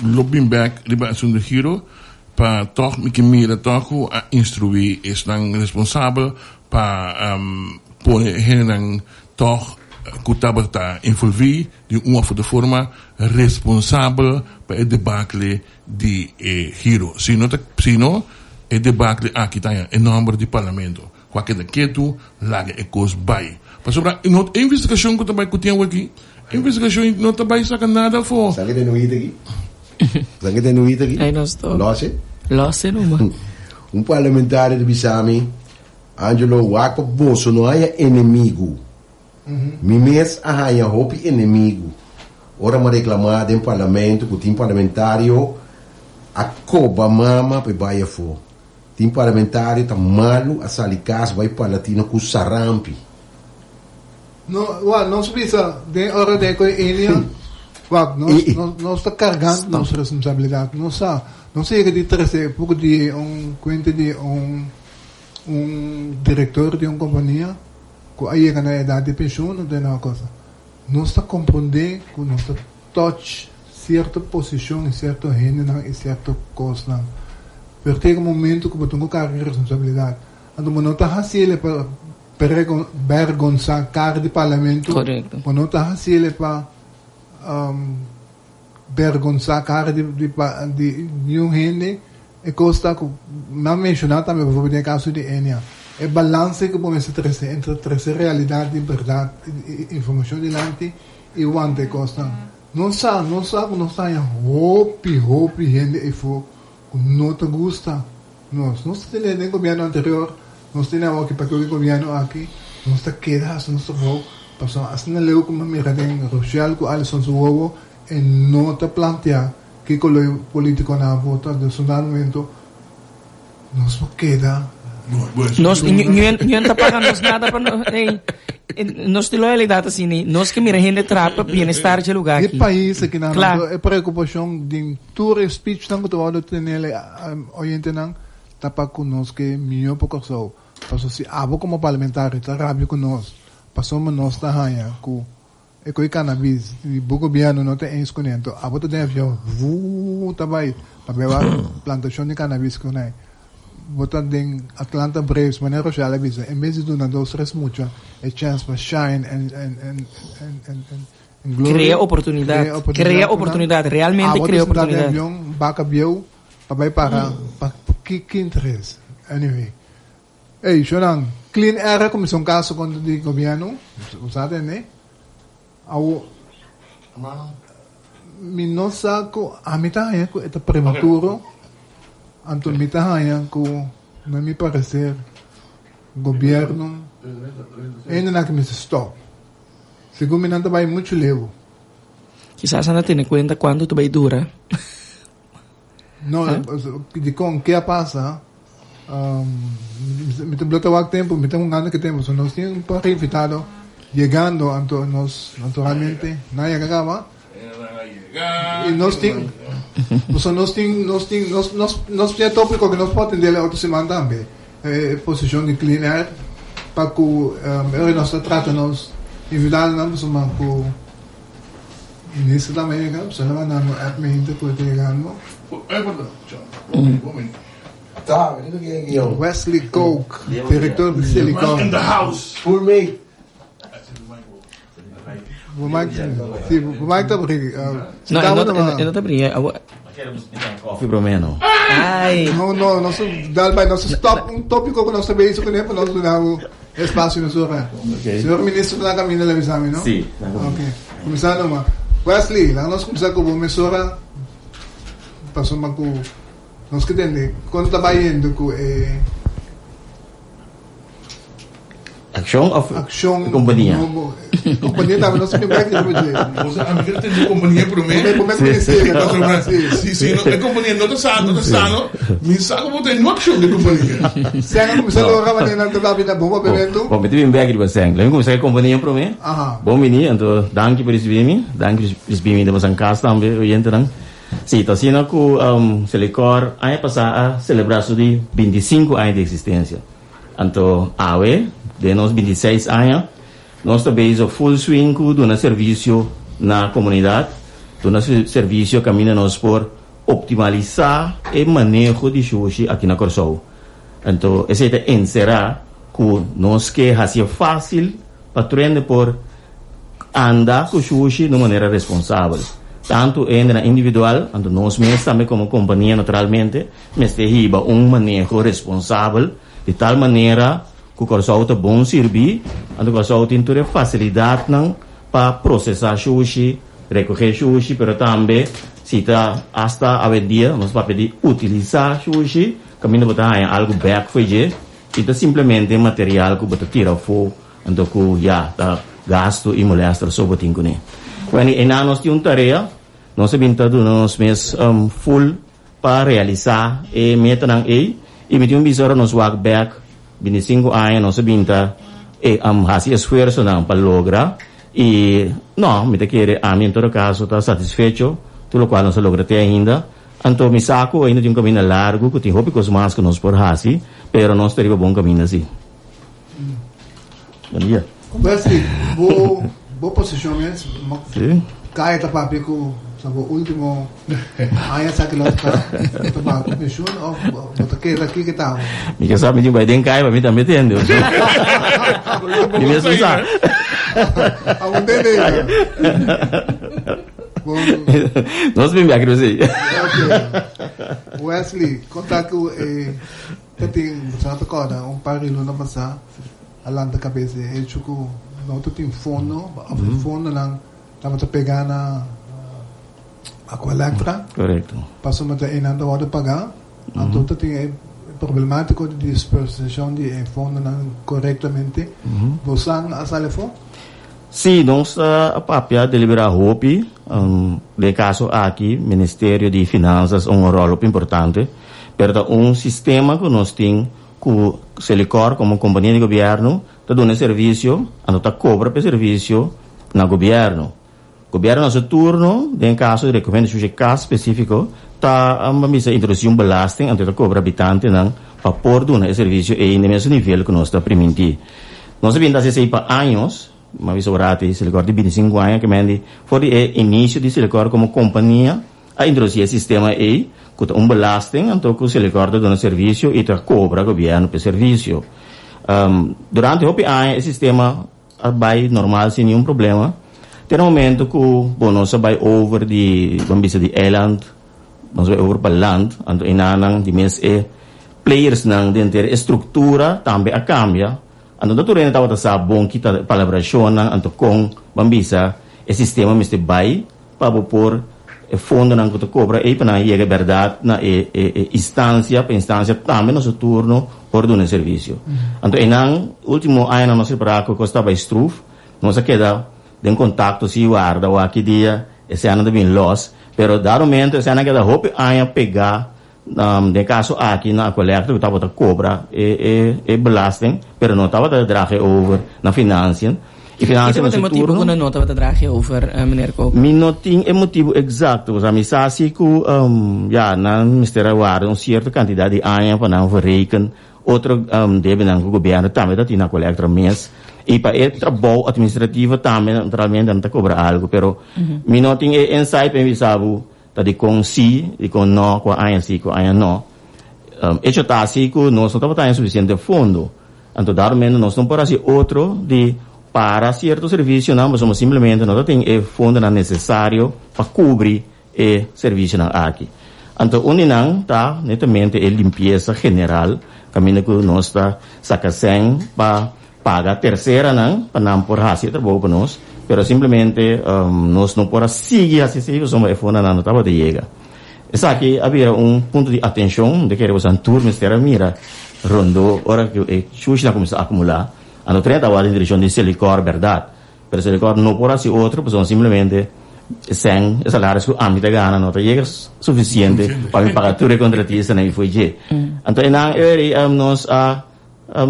lobbying back de baixo do giro para toch me que mira toch a instruir estão responsável para pôr hen toch que está envolvido de uma forma responsável para o debacle de giro. Se não o debacle aqui está em nome do parlamento. Qualquer daquilo, larga e coisa vai. Para sobre a investigação que também tinha aqui, investigação não também saca nada for. Sabe que não aqui? Sabe que não aqui? Aí nós estou. Losse? Numa. Parlamentar de Bissami, Angelo Wako Bosso, não há inimigo. Mimes há hopi inimigo. Ora me reclamar do parlamento, que o time parlamentário a coba mama para baia for. Time parlamentário tá malo a salicas vai para latino com sarampi. Não se precisa de hora de coisa nós está carregando nossa responsabilidade. Não sei que de trazer pouco de conta de diretor de uma companhia que aí na idade de pensão não tem uma coisa. Nós está compreendendo que nós está touch certa posição em certo reino e certa coisa. Per tem um momento que eu tenho carga responsabilidade. Então não está fácil para vergonzar cara de parlamento. Correto. Não está fácil para vergonzar cara de um reino. E costa que não mencionar também por exemplo no caso de Enia. É balance que podemos trazer entre trazer realidade e verdade, informação delante e o ante costa. Não sabe que não sai hopi gente e for não te gusta. Nós temos no governo anterior, nós temos aqui para o governo aqui, nós te quedas, nós te vou, passou assim na leu como me radem Rochelle com Alison Suovo e não te plantear que com o político na volta de seu momento nós queda. Nós não está pagando nada para nós de loyalidade assim, nós que mira gente trapa bem-estar de lugar aqui. E país que não claro. É preocupação de tour speech não que tu vai ter nele oriente não tapa conosco que melhor pouco só. Passou se abo como parlamentar está rápido conosco. Passamos nós da raia com e com cannabis e o governo não tem escolhendo. Abo tu deve eu tabai para plantação de cannabis com aí. Botar em Atlanta Braves, maneira Rochelle avisa, em vez de donar 2-3 mucho, é chance para shine and glory. Cria oportunidade, realmente cria oportunidade. Baca bieu, para que interesse. Anyway. Ei, Shonan, clean air como um caso quando o governo, usado, né? Ao minosa ko amita ko ito prematuro. Anton mitahayan ko na mi parecer governo ainda não começa stop. Segundo não vai muito levo. Quizás não tem conta quando tu vai durar. Não, de com que passa? Me tem o tempo, me tem ano que temos, nós temos um par invitado chegando, nós naturalmente não chegava. E nós temos tópico que nós podemos atender outra semana também. Posição de cleaner para que nós tratamos invitar nós uma com ministro também, você não vai dar a mente por chegando. Tá, eu não quero Wesley Coke, diretor de Silicon. In the house. Full mate. O Mike tá por aqui. Não tá brincando. Coffee Bromeno. Ai. Não, nosso stop, um tópico que nós também isso que nem para nós dar o espaço no senhor. Senhor ministro da caminho da exame, não? Sim. Ok. Começando uma. Wesley, lá nós começamos com a emissora. Passou uma com nós que entende quando trabalhando com Action of companhia. Companhia estava nós que vai que Você a mim tem companhia para mim. como é que conhecer, Sim, a companhia não está sano. Me sabe como tem no action de companhia. Se ela começar a trabalhar na trabalho da bomba bebendo. Bom, eu tive um bag de você. Lembra como você companhia para mim? Bom menino, então, danke por receber-me. Danke por receber-me de você em casa também, oyente, não? Sim, então, assim, que Selecor, aí passar a celebração de 25 anos de existência. Então, de nós 26 anos, nós também o full swing do serviço na comunidade, do serviço caminha nós por optimizar o manejo de sushi aqui na Corsou. Então, esse é encerrar que nós que seja fácil para treinar por andar com sushi de maneira responsável. Tanto na individual, então nós mesmos também como companhia naturalmente, mas terrível manejo responsável de tal maneira que o Corsou está bom servir, e o Corsou tem toda a facilidade para processar sushi, recolher sushi, mas também, se está hasta a dia, nós vamos pedir utilizar sushi, caminho para algo back fazer, e está simplesmente material que você tira fogo, então que já está gasto e molesta sobre o tempo. Quando nós temos uma tarefa, nós temos mesmo full para realizar e meta e me temos visor nos work back 25 anos nós binta fazer esforço para lograr e não me quer a mim em todo caso está satisfeito tudo o qual nós logra até ainda então me saco ainda tem um caminho largo que tem roupas mais que nós por fazer pero nós teremos bom caminho assim. Bom dia. Wesley, boa posição mesmo. Sim. Cai tá papi com o último aí sabe que lá tá papi posição ou bota que tá. Me quer saber de vai den cai para mim também entendeu. Me mesmo sabe. Aonde nós vimos aqui você. Wesley, conta que tem certa coisa, par de luna passar além da cabeça, ele chuco não tem fundo lang tama ta pegar na aqua electra. Correto. Passou mata inanda hora pagar. Então tem problemático de dispersação de fundo corretamente. Você a salefo? Sim, nós a papia deliberar hopi, de caso aqui, Ministério de Finanças um rol importante, pero sistema que nós temos que Selecor como companhia de governo está dando serviço, está cobra para serviço na governo. Governo no seu turno, em caso de recomendação de caso específico, está introduzir belasting, então cobra habitante para pôr um serviço e no mesmo nível que nós está permitir. Nós sabemos que para anos, mas orate Selecor de 25 anos que mende foi o início de Selecor como companhia a introduzir o sistema que tem belasting, então que o Selecor está dando serviço e está cobra governo para serviço. Durante o ano, o sistema vai normal sem nenhum problema. Tem um momento que nós vai over de island, nós vai over para land, então inanang de mes players nang dentro estrutura também a cambia. Então da turena tava sa bom kita palabração nang anto kong bambisa o sistema vai para por fundo não que cobra e para chega verdade na instância para instância também nosso turno por dar um serviço. Então em último ano nós preparamos que estava estruf nós queda em contato se guarda o aqui dia esse ano também loss pero dado momento esse ano queda hope ano pegar de caso aqui na coleta que estava cobra belasting pero não estava drage over na financiën. E financiën is het motivo que não estava drage over meneer Koop? Mi não tinha motivo exato, mas a mi sa si que ja na ministério guarda certa quantidade de anos para não verrekenen outro deve não o governo também da tina coleta mês e para o trabalho administrativo também naturalmente não está cobra algo, pero mi não tinha insight para mi sabe tá de com si e com não com anos si com anos não hecho tá assim que nós não temos suficiente fundo, então dado menos nós não podemos ser outro de para certo serviço não, mas simplesmente não tem o fundo necessário para cobrir o serviço não aqui. Então não tá netamente a limpeza general, caminho que nós está sacando para pagar terceira não, para não por fazer trabalho para nós, pero simplesmente nós não podemos seguir assim se o fundo não estava de chegar. Isso aqui havia ponto de atenção de que era um tour ministério mira rondo hora que o chuva começou a acumular. Ano 30 va in direzione di Silicor, verdad. Pero Silicor no può essere otro, pues simplemente sen salario su ambito gana no te llega suficiente para mi pagatura contratista na IFG. Então na eri nos a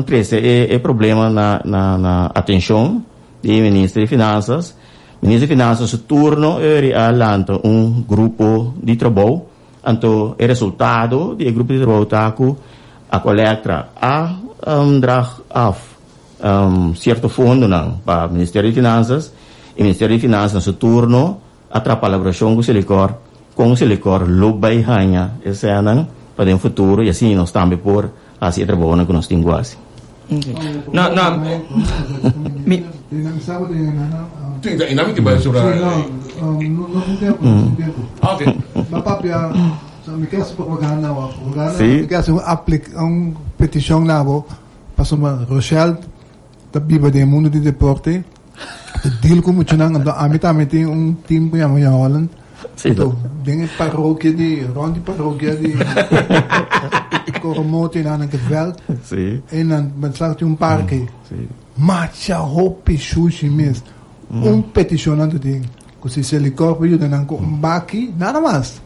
prese problema na atenção di Ministro di Finanças. Ministro di Finanças su turno eri allanto grupo di trabalho. Então o resultado di gruppo di trabalho taku a collecta a drag af certo fundo não para o Ministério de Finanças e o Ministério de Finanças no seu turno atrapalha a colaboração com o Silicor lubai hanya esse ano para o futuro e assim nós também por assim trabalhando com nós tinguas. No. Dinâmica que vai sobre não tem tempo. Ok. Papapia me quer se programa me quer se aplicar petição nabo para uma Rochelle da biba de mundo de deporte deal com muito não a mim também tem time que chama Holland então tem paróquia de ronde paróquia de Cormote na Geweld e dan beslaat parque macha hopi sushi mes peticionando de così se li corpo io dan con baki nada más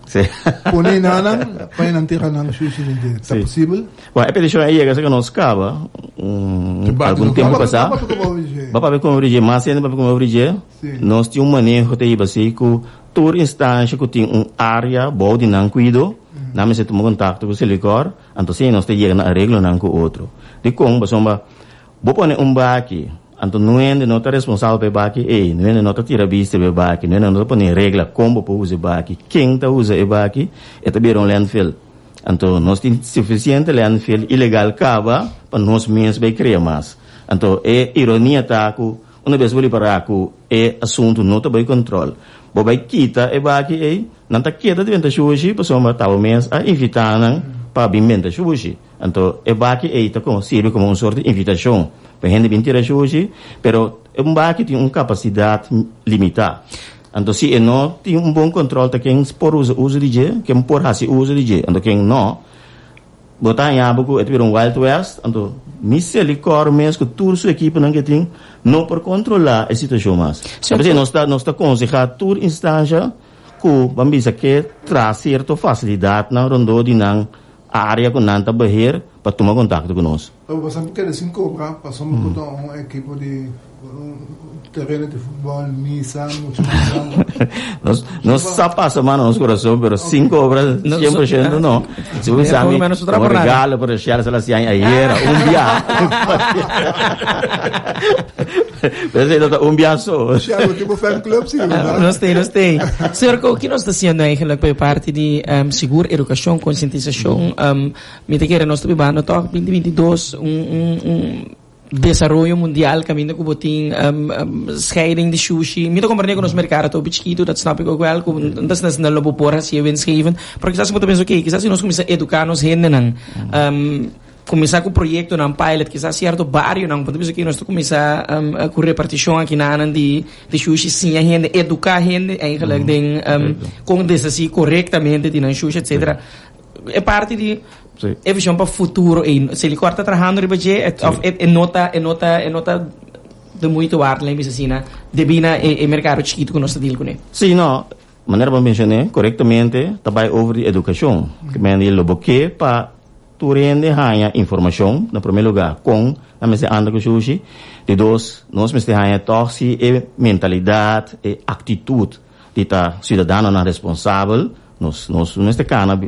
pone nada para não ter nada sushi de é possível a petição aí é que nós acaba algum tempo passar para ver como origem mas ainda para como origem nós tínhamos manejo de básico tour instância que tem área boa de não cuido na me se tomou contato com o Silicor então sim nós temos na arreglo não com outro de como basomba vou pôr baki então não é de nota responsável pelo baki não é de nota tira vista pelo baki não é de nota pôr regra como para usar baki quem está usa o baki é também landfill então nós temos suficiente landfill ilegal cava para nós mesmos vai criar mais então é ironia tá com uma vez vou para com é assunto não está bem controle vai quita e baki não está quieta de venda sushi para soma tal mês a invitar para bem venda sushi então e baki está com serve como uma sorte de invitação para gente vir sushi pero baki tem uma capacidade limitada então se não tem bom controle de quem por uso de je quem por fazer uso de je então quem não botar em abuco é um Wild West então Silicor mesmo que toda sua equipe não tem não por controlar a situação mais porque nós está aconselhando toda instância que vamos dizer que traz certa facilidade na rondo de não área que não está barreira para tomar contato conosco. Passamos que assim cobra, passamos por uma equipe de terreno de futebol, missa, nós só passamos no nosso coração, mas 5 obras 100% não. Se você sabe, um regalo para deixar ela assim ayer, dia. Mas dia só. Tipo fan club, sim. Nós tem. Senhor, o que nós está sendo eigenlijk por parte de seguro, educação, conscientização, me te quer nós estamos no talk 2022 desenvolvimento mundial caminho com botin scheiding de sushi me to compreender com os mercados to bichito dat snap ik ook wel dat is na lobo por assim winstgeven porque quizás muito penso que quizás nós começar a educar nos gente não começar com o projeto num pilot que está certo barrio não podemos aqui nós começar com repartição aqui na de xuxa sim a gente educar a gente eigenlijk den com assim corretamente de não xuxa etc é parte de é visão para o futuro e se ele corta trabalhando é nota de muito arte lembra assim na devina é mercado chiquito que nós está deal com ele sim não maneira para mencionar corretamente também over educação que me lo bloqueia para tu rende hanya informação na primeiro lugar com a mesa anda com sushi de dois nós mesti hanya torce e mentalidade e atitude de ta cidadão na responsável nós mesti cana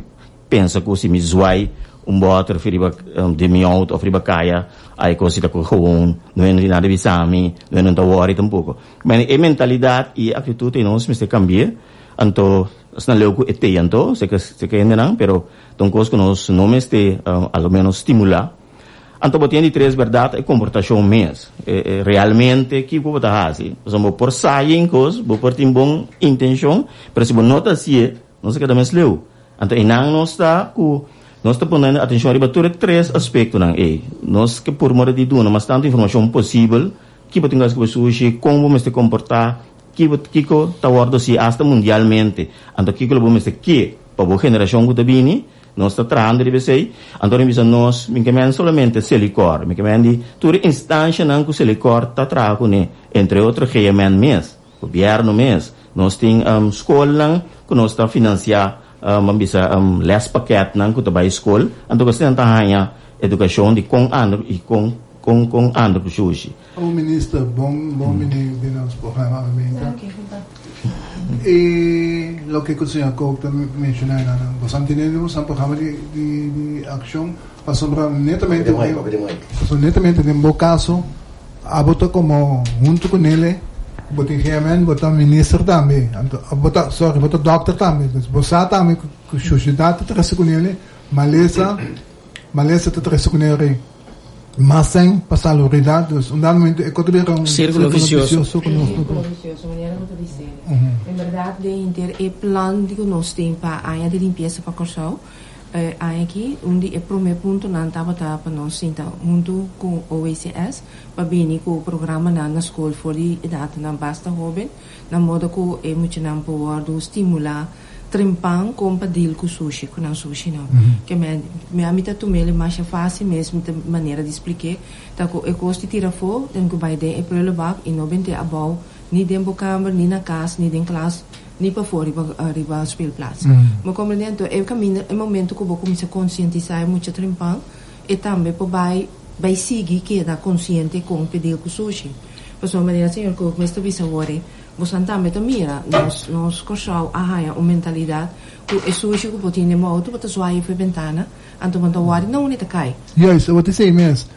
pensa que se me zoai boter firiba de miot of riba kaya ai cosita ko gewoon não é nada bisami não tá worry tampouco mas e mentalidade e atitude nós mesti cambiar anto na leuco anto se que ainda não pero então coisa que nós não mesti ao menos estimular anto botem de três verdade e comportação mesmo realmente que vou botar assim somos por sair coisa vou por ter bom intenção pero se nota assim não se queda mais leu anto inang nós está com nós estamos pondo atenção riba três aspectos não nós que por modo de duna mas tanta informação possível que podemos que sushi como vamos se comportar Kiko tawardo si hasta mundialmente anto Kiko lo vamos que para a geração que vini nós está trando de sei anto nós minkemen solamente selicor minkemen di toda instância não que selicor tá trago né entre outros regimen mês governo mês nós tem escola que nós está financiar bisa les paquet não que tá by escola anto que está hanya educação de com ano e com andro pro sushi. O ministro bom ministro de nosso programa e lo que o senhor Couto mencionou nós temos um programa de ação para netamente no meu caso a botar como junto com ele botar realmente botar ministro também botar doctor também botar também com a sociedade traz com ele maleza traz com ele mas sem passar a realidade, normalmente é um círculo vicioso. Maneira como eu disse. Em verdade, é plano que nós temos para a área de limpeza para Corsau. Aqui, onde é o primeiro ponto, não estava para nós, então, junto com o OECS, para vir com o programa na escola, for de idade, não basta jovem, na modo que é muito não pode estimular trempang com padil com sushi, com não sushi não. Que me amita tu mele mais fácil mesmo de maneira de explicar. Tá que eu gosto de tirar fogo, tem que vai de é para levar e não bente a bau, nem dentro da câmara, nem na casa, nem dentro da classe, nem para fora, arriba speelplaats. Mas como dentro é o caminho, é o momento que eu vou começar a conscientizar muito trempang e também para vai seguir que é consciente com padil com sushi. Por sua maneira, senhor, que eu comecei a ver agora. Você também mira, nós coxau a mentalidade que é sujo que botinha mo auto bota suai foi ventana, anto bota wari não unita cai. Yes, what you say mes.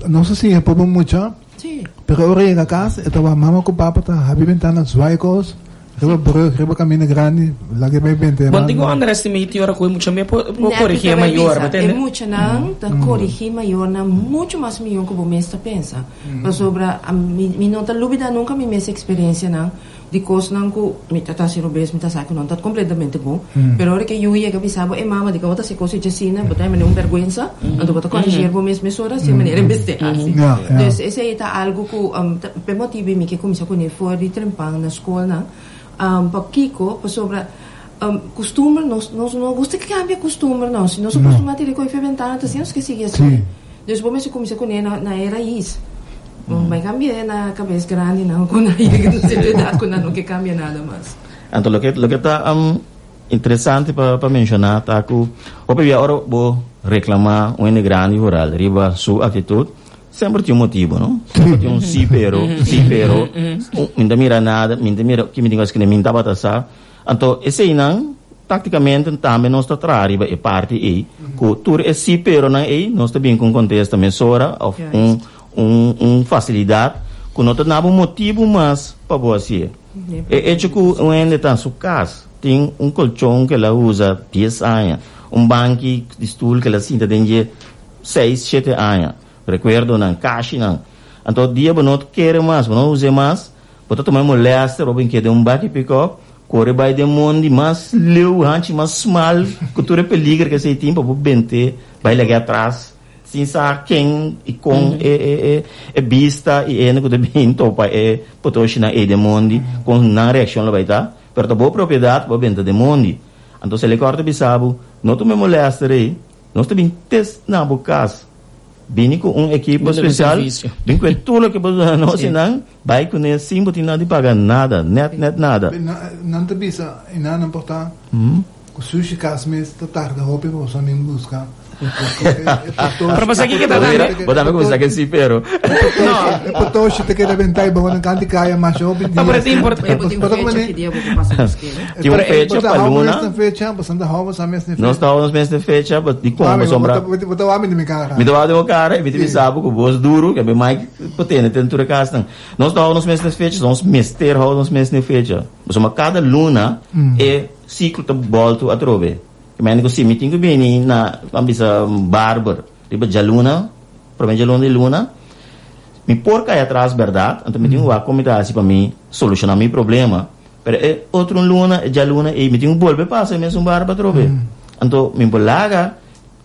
Não sei se é por muito. Sim. Pero ora na casa, estava mama com papa tá, habi ventana suai cos. Reba caminho grande, lá que vai vender. Quando digo underestimate ora com muito me corrigir maior, é muito não, tá corrigir maior na muito mais milhão que o mestre pensa. Mas sobre a minha dúvida nunca me minha experiência não. De coisa não que me tá se robes me tá saco não tá completamente bom. Pero ora que eu ia que pensava mama de que bota se coisa de cena, botar me vergonha, ando bota corrigir o mesmo mesura se maneira beste assim. Então esse aí tá algo que pe motivo me que começou com ele fora de trempang na escola para Kiko, para sobre costume, nós não gosta que cambie costume, não. Se nós acostumamos a ter coisa ventana, assim, nós esqueci assim. Depois, vamos começar com ele na era isso. Vai cambiar na cabeça grande, não, com a idade, com não que cambia nada mais. Então, o que está interessante para mencionar, tá que o agora vou reclamar um grande rural, riba sua atitude. Sempre tem motivo, não? Sempre tem sim, pero, não mira nada, mira que me digas que nem minta batasa. Então, esse aí não, tacticamente também nós está arriba e parte aí, que tu é sim, pero não aí, nós também com contexto mesora, facilidade, que nós temos motivo mas para você. É que o ende está em sua casa, tem colchão que ela usa 10 anos, banco de stool que ela sinta dentro 6, 7 anos. Recuerdo não, caixa não. Então, dia não quer mais, não use mais. Porque também molesta, Robin que de bate pico, corre vai de mundo mais leu, antes mais mal, que tu é peligro que esse tempo para bente, vai ligar atrás, sinsa quem e com e vista e ene que de bem topa e potoshina e de mondi com na reação lá vai tá pero boa propriedade boa venda de mondi então se ele corta bisabu não tu me molesta aí nós também test na bocas bem com equipe especial bem com tudo que você não senão vai com esse sim botin nada de pagar nada net nada não te bisa e não importa o sushi casmes tá tarde roupa você me buscar Pero basta kita dami. Bota me gusta que sí, pero. No. É potoshi te queda bentai ba não canti kaya mas shopping. Pero é importante. Que dia vou passar esquema. Tinha uma fecha para Luna. Nós estávamos nessa fecha, de como sombra. Botar o homem de minha cara. Me dava de uma cara, me tive sabe com voz duro, que é bem mais potente, tem tudo castan. Nós estávamos nessa fecha, nós mister nós nessa fecha. Mas uma cada Luna é ciclo de volta a trove. Kemarin ko si meeting ko bini na bisa barber, riba jaluna, provavelmente jaluna de luna. Me porca aí atrás verdade, então me tinha comentar assim para mim solucionar meu problema. Pero é outro luna, é jaluna e me tinha volve passa mesmo barber trove. Então me bolaga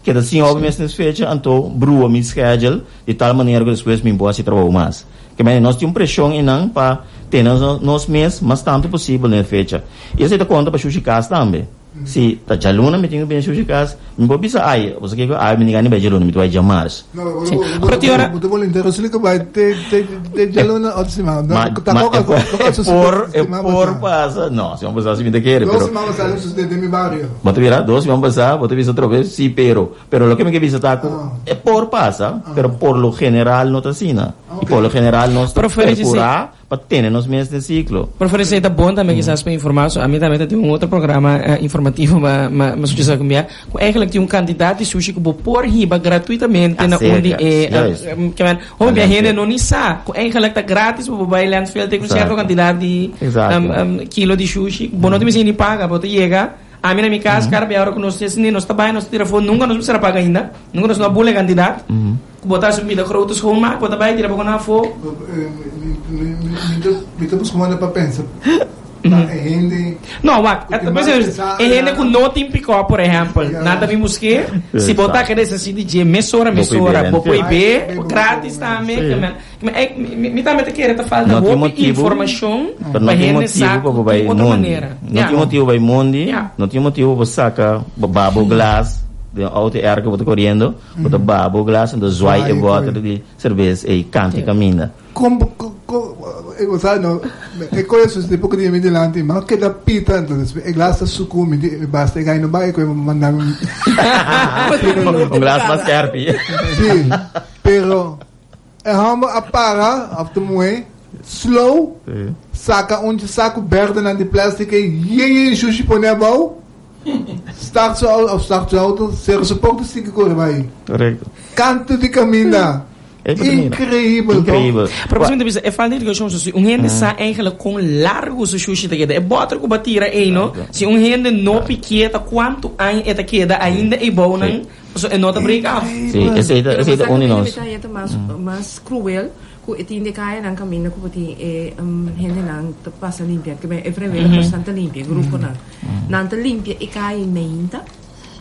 que assim obviamente nessa fecha, então brua me schedule de tal maneira que depois me possa trabalhar mais. Kemarin nós tínhamos pressão e não para ter nos mês mais tanto possível na fecha. E isso é conta para Xuxicas também. Si ta jaluna me tinha bem Xuxicas, me pode bisa ai, você que ai me ninguém vai jaluna, me tu vai jamars. Não, eu vou interessar que vai ter jaluna ou se mal. Por passa, não, se vamos passar assim me querer, pero. Vamos passar isso de meu barrio. Bota virar, vamos passar, bota visa outra vez, sí, pero lo que me que visa taco é por passa, pero por lo general não tá assim, e por lo general nós procurar para ter nos meses de ciclo. Professor, é bom também que vocês para informar, a mim também tem um outro programa informativo, mas sugestão que é que tem um candidato de sushi que vou pôr riba gratuitamente na onde que man, onde a gente não sabe, é que está grátis para vai Landsfield tem um certo quantidade de quilo de sushi, bom não tem nem paga, pode chegar. A mim na minha casa, cara, agora que nós está bem, nós telefone nunca nos precisa pagar ainda, nunca nos não bule candidato. Botar subida com outros rumos, botar bem, tira para na fogo. Me estamos comando para pensar. Não, é gente com nota em picó, por exemplo. Nada me busquei. Se botar que desse assim de mesora, vou pôr grátis também. Me também te querer falando de informação para gente saber de outra maneira. Não tem motivo vai mundi, não tem motivo para sacar babo glass. De auto erga bota correndo, bota babo glass, então zoai e bota de cerveja e cante caminha. Como você não é coisa de pouco de mim delante, mas que da pita então é glass suco me basta e ganho vai que mandar um glass mais caro. Sim, pero é ramo apaga after moe slow saca onde saco verde na de plástico e sushi põe a mão. Start zo auto, ser suporte sim que corre vai. Correto. Canto de caminha. Incrível. Provavelmente é falta de que eu gente sa eigenlijk com largo so sushi te queda. É bota com batira aí, não? Se gente não piqueta quanto aí é te queda ainda é bom, não? É nota break off. Sim, esse é o único. Mas cruel. Ku itinde kaya ng kami na ku pati hindi nang pasa limpia que é freio bastante limpia grupo não limpia e kaya meinta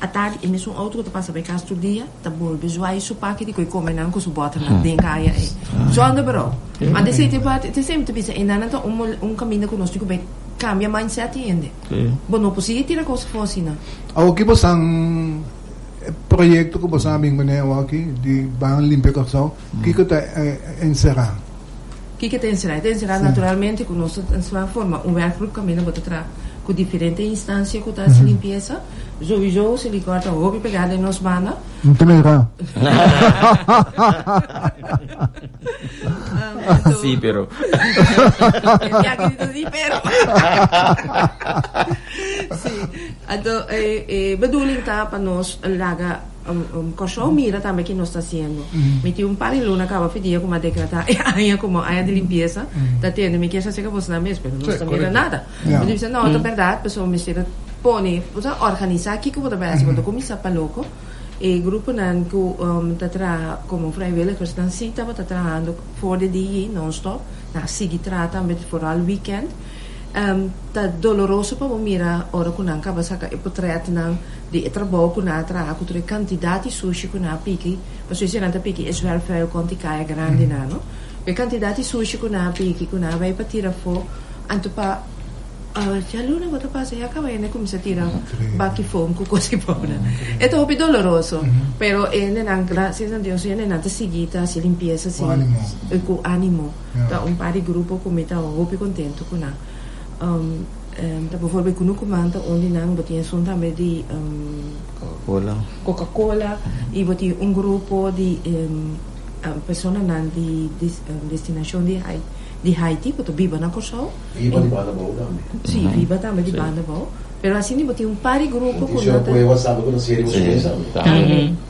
a tarde e mesmo outro que passa bem cá todo dia tá bom bezoai sopa que digo come não com subota na den kaya so anda bro mas desse tipo te sempre bisa e nana tá caminho que nós digo bem cambia mindset ainda bom não possível tirar coisa fosse não ao que você projeto que você sabe aqui de banho limpo corção que está encerrar que está encerrar naturalmente com nossa forma workgroup caminho botar tra com diferentes instâncias que está a limpeza jo se lhe corta o pegada em nos banda não tem errar sim pero sim então bedoeling tá para nós laga corso mira também que nós está fazendo me tinha par de luna acaba pedir como decretar aí como área de limpeza tá tendo me quer saber que você não mesmo não está mira nada eu disse não é verdade pessoa me será pone você organizar aqui que eu vou trabalhar quando começar para louco e grupo nan que tá como vrijwilligers dan sim tá trabalhando for the day non-stop na sigi trata met vooral weekend tá doloroso para mira ora kunang ka basa ka ipotret nang di trabalho com a cultura quantidade de sushi com a pique, você se não pique é wel veel quantiteit grande não, a quantidade de sushi com a pique com a vai para tirar fo, anto pa já luna bota passa e acaba né como se tira baki fome com coisa boa, é tão doloroso, pero é não graças a Deus é não te seguita se limpeza se com ânimo, tá par de grupo como tá muito contento com a bijvoorbeeld kuno kumanta onde nang botinha son também de Coca-Cola e botinha grupo de pessoas nan de destinação de Haiti, porque viva na Corsau. Viva de banda boa também. Sim, viva também de banda boa. Pero assim botinha par de grupo com nota. Eu WhatsApp com a série você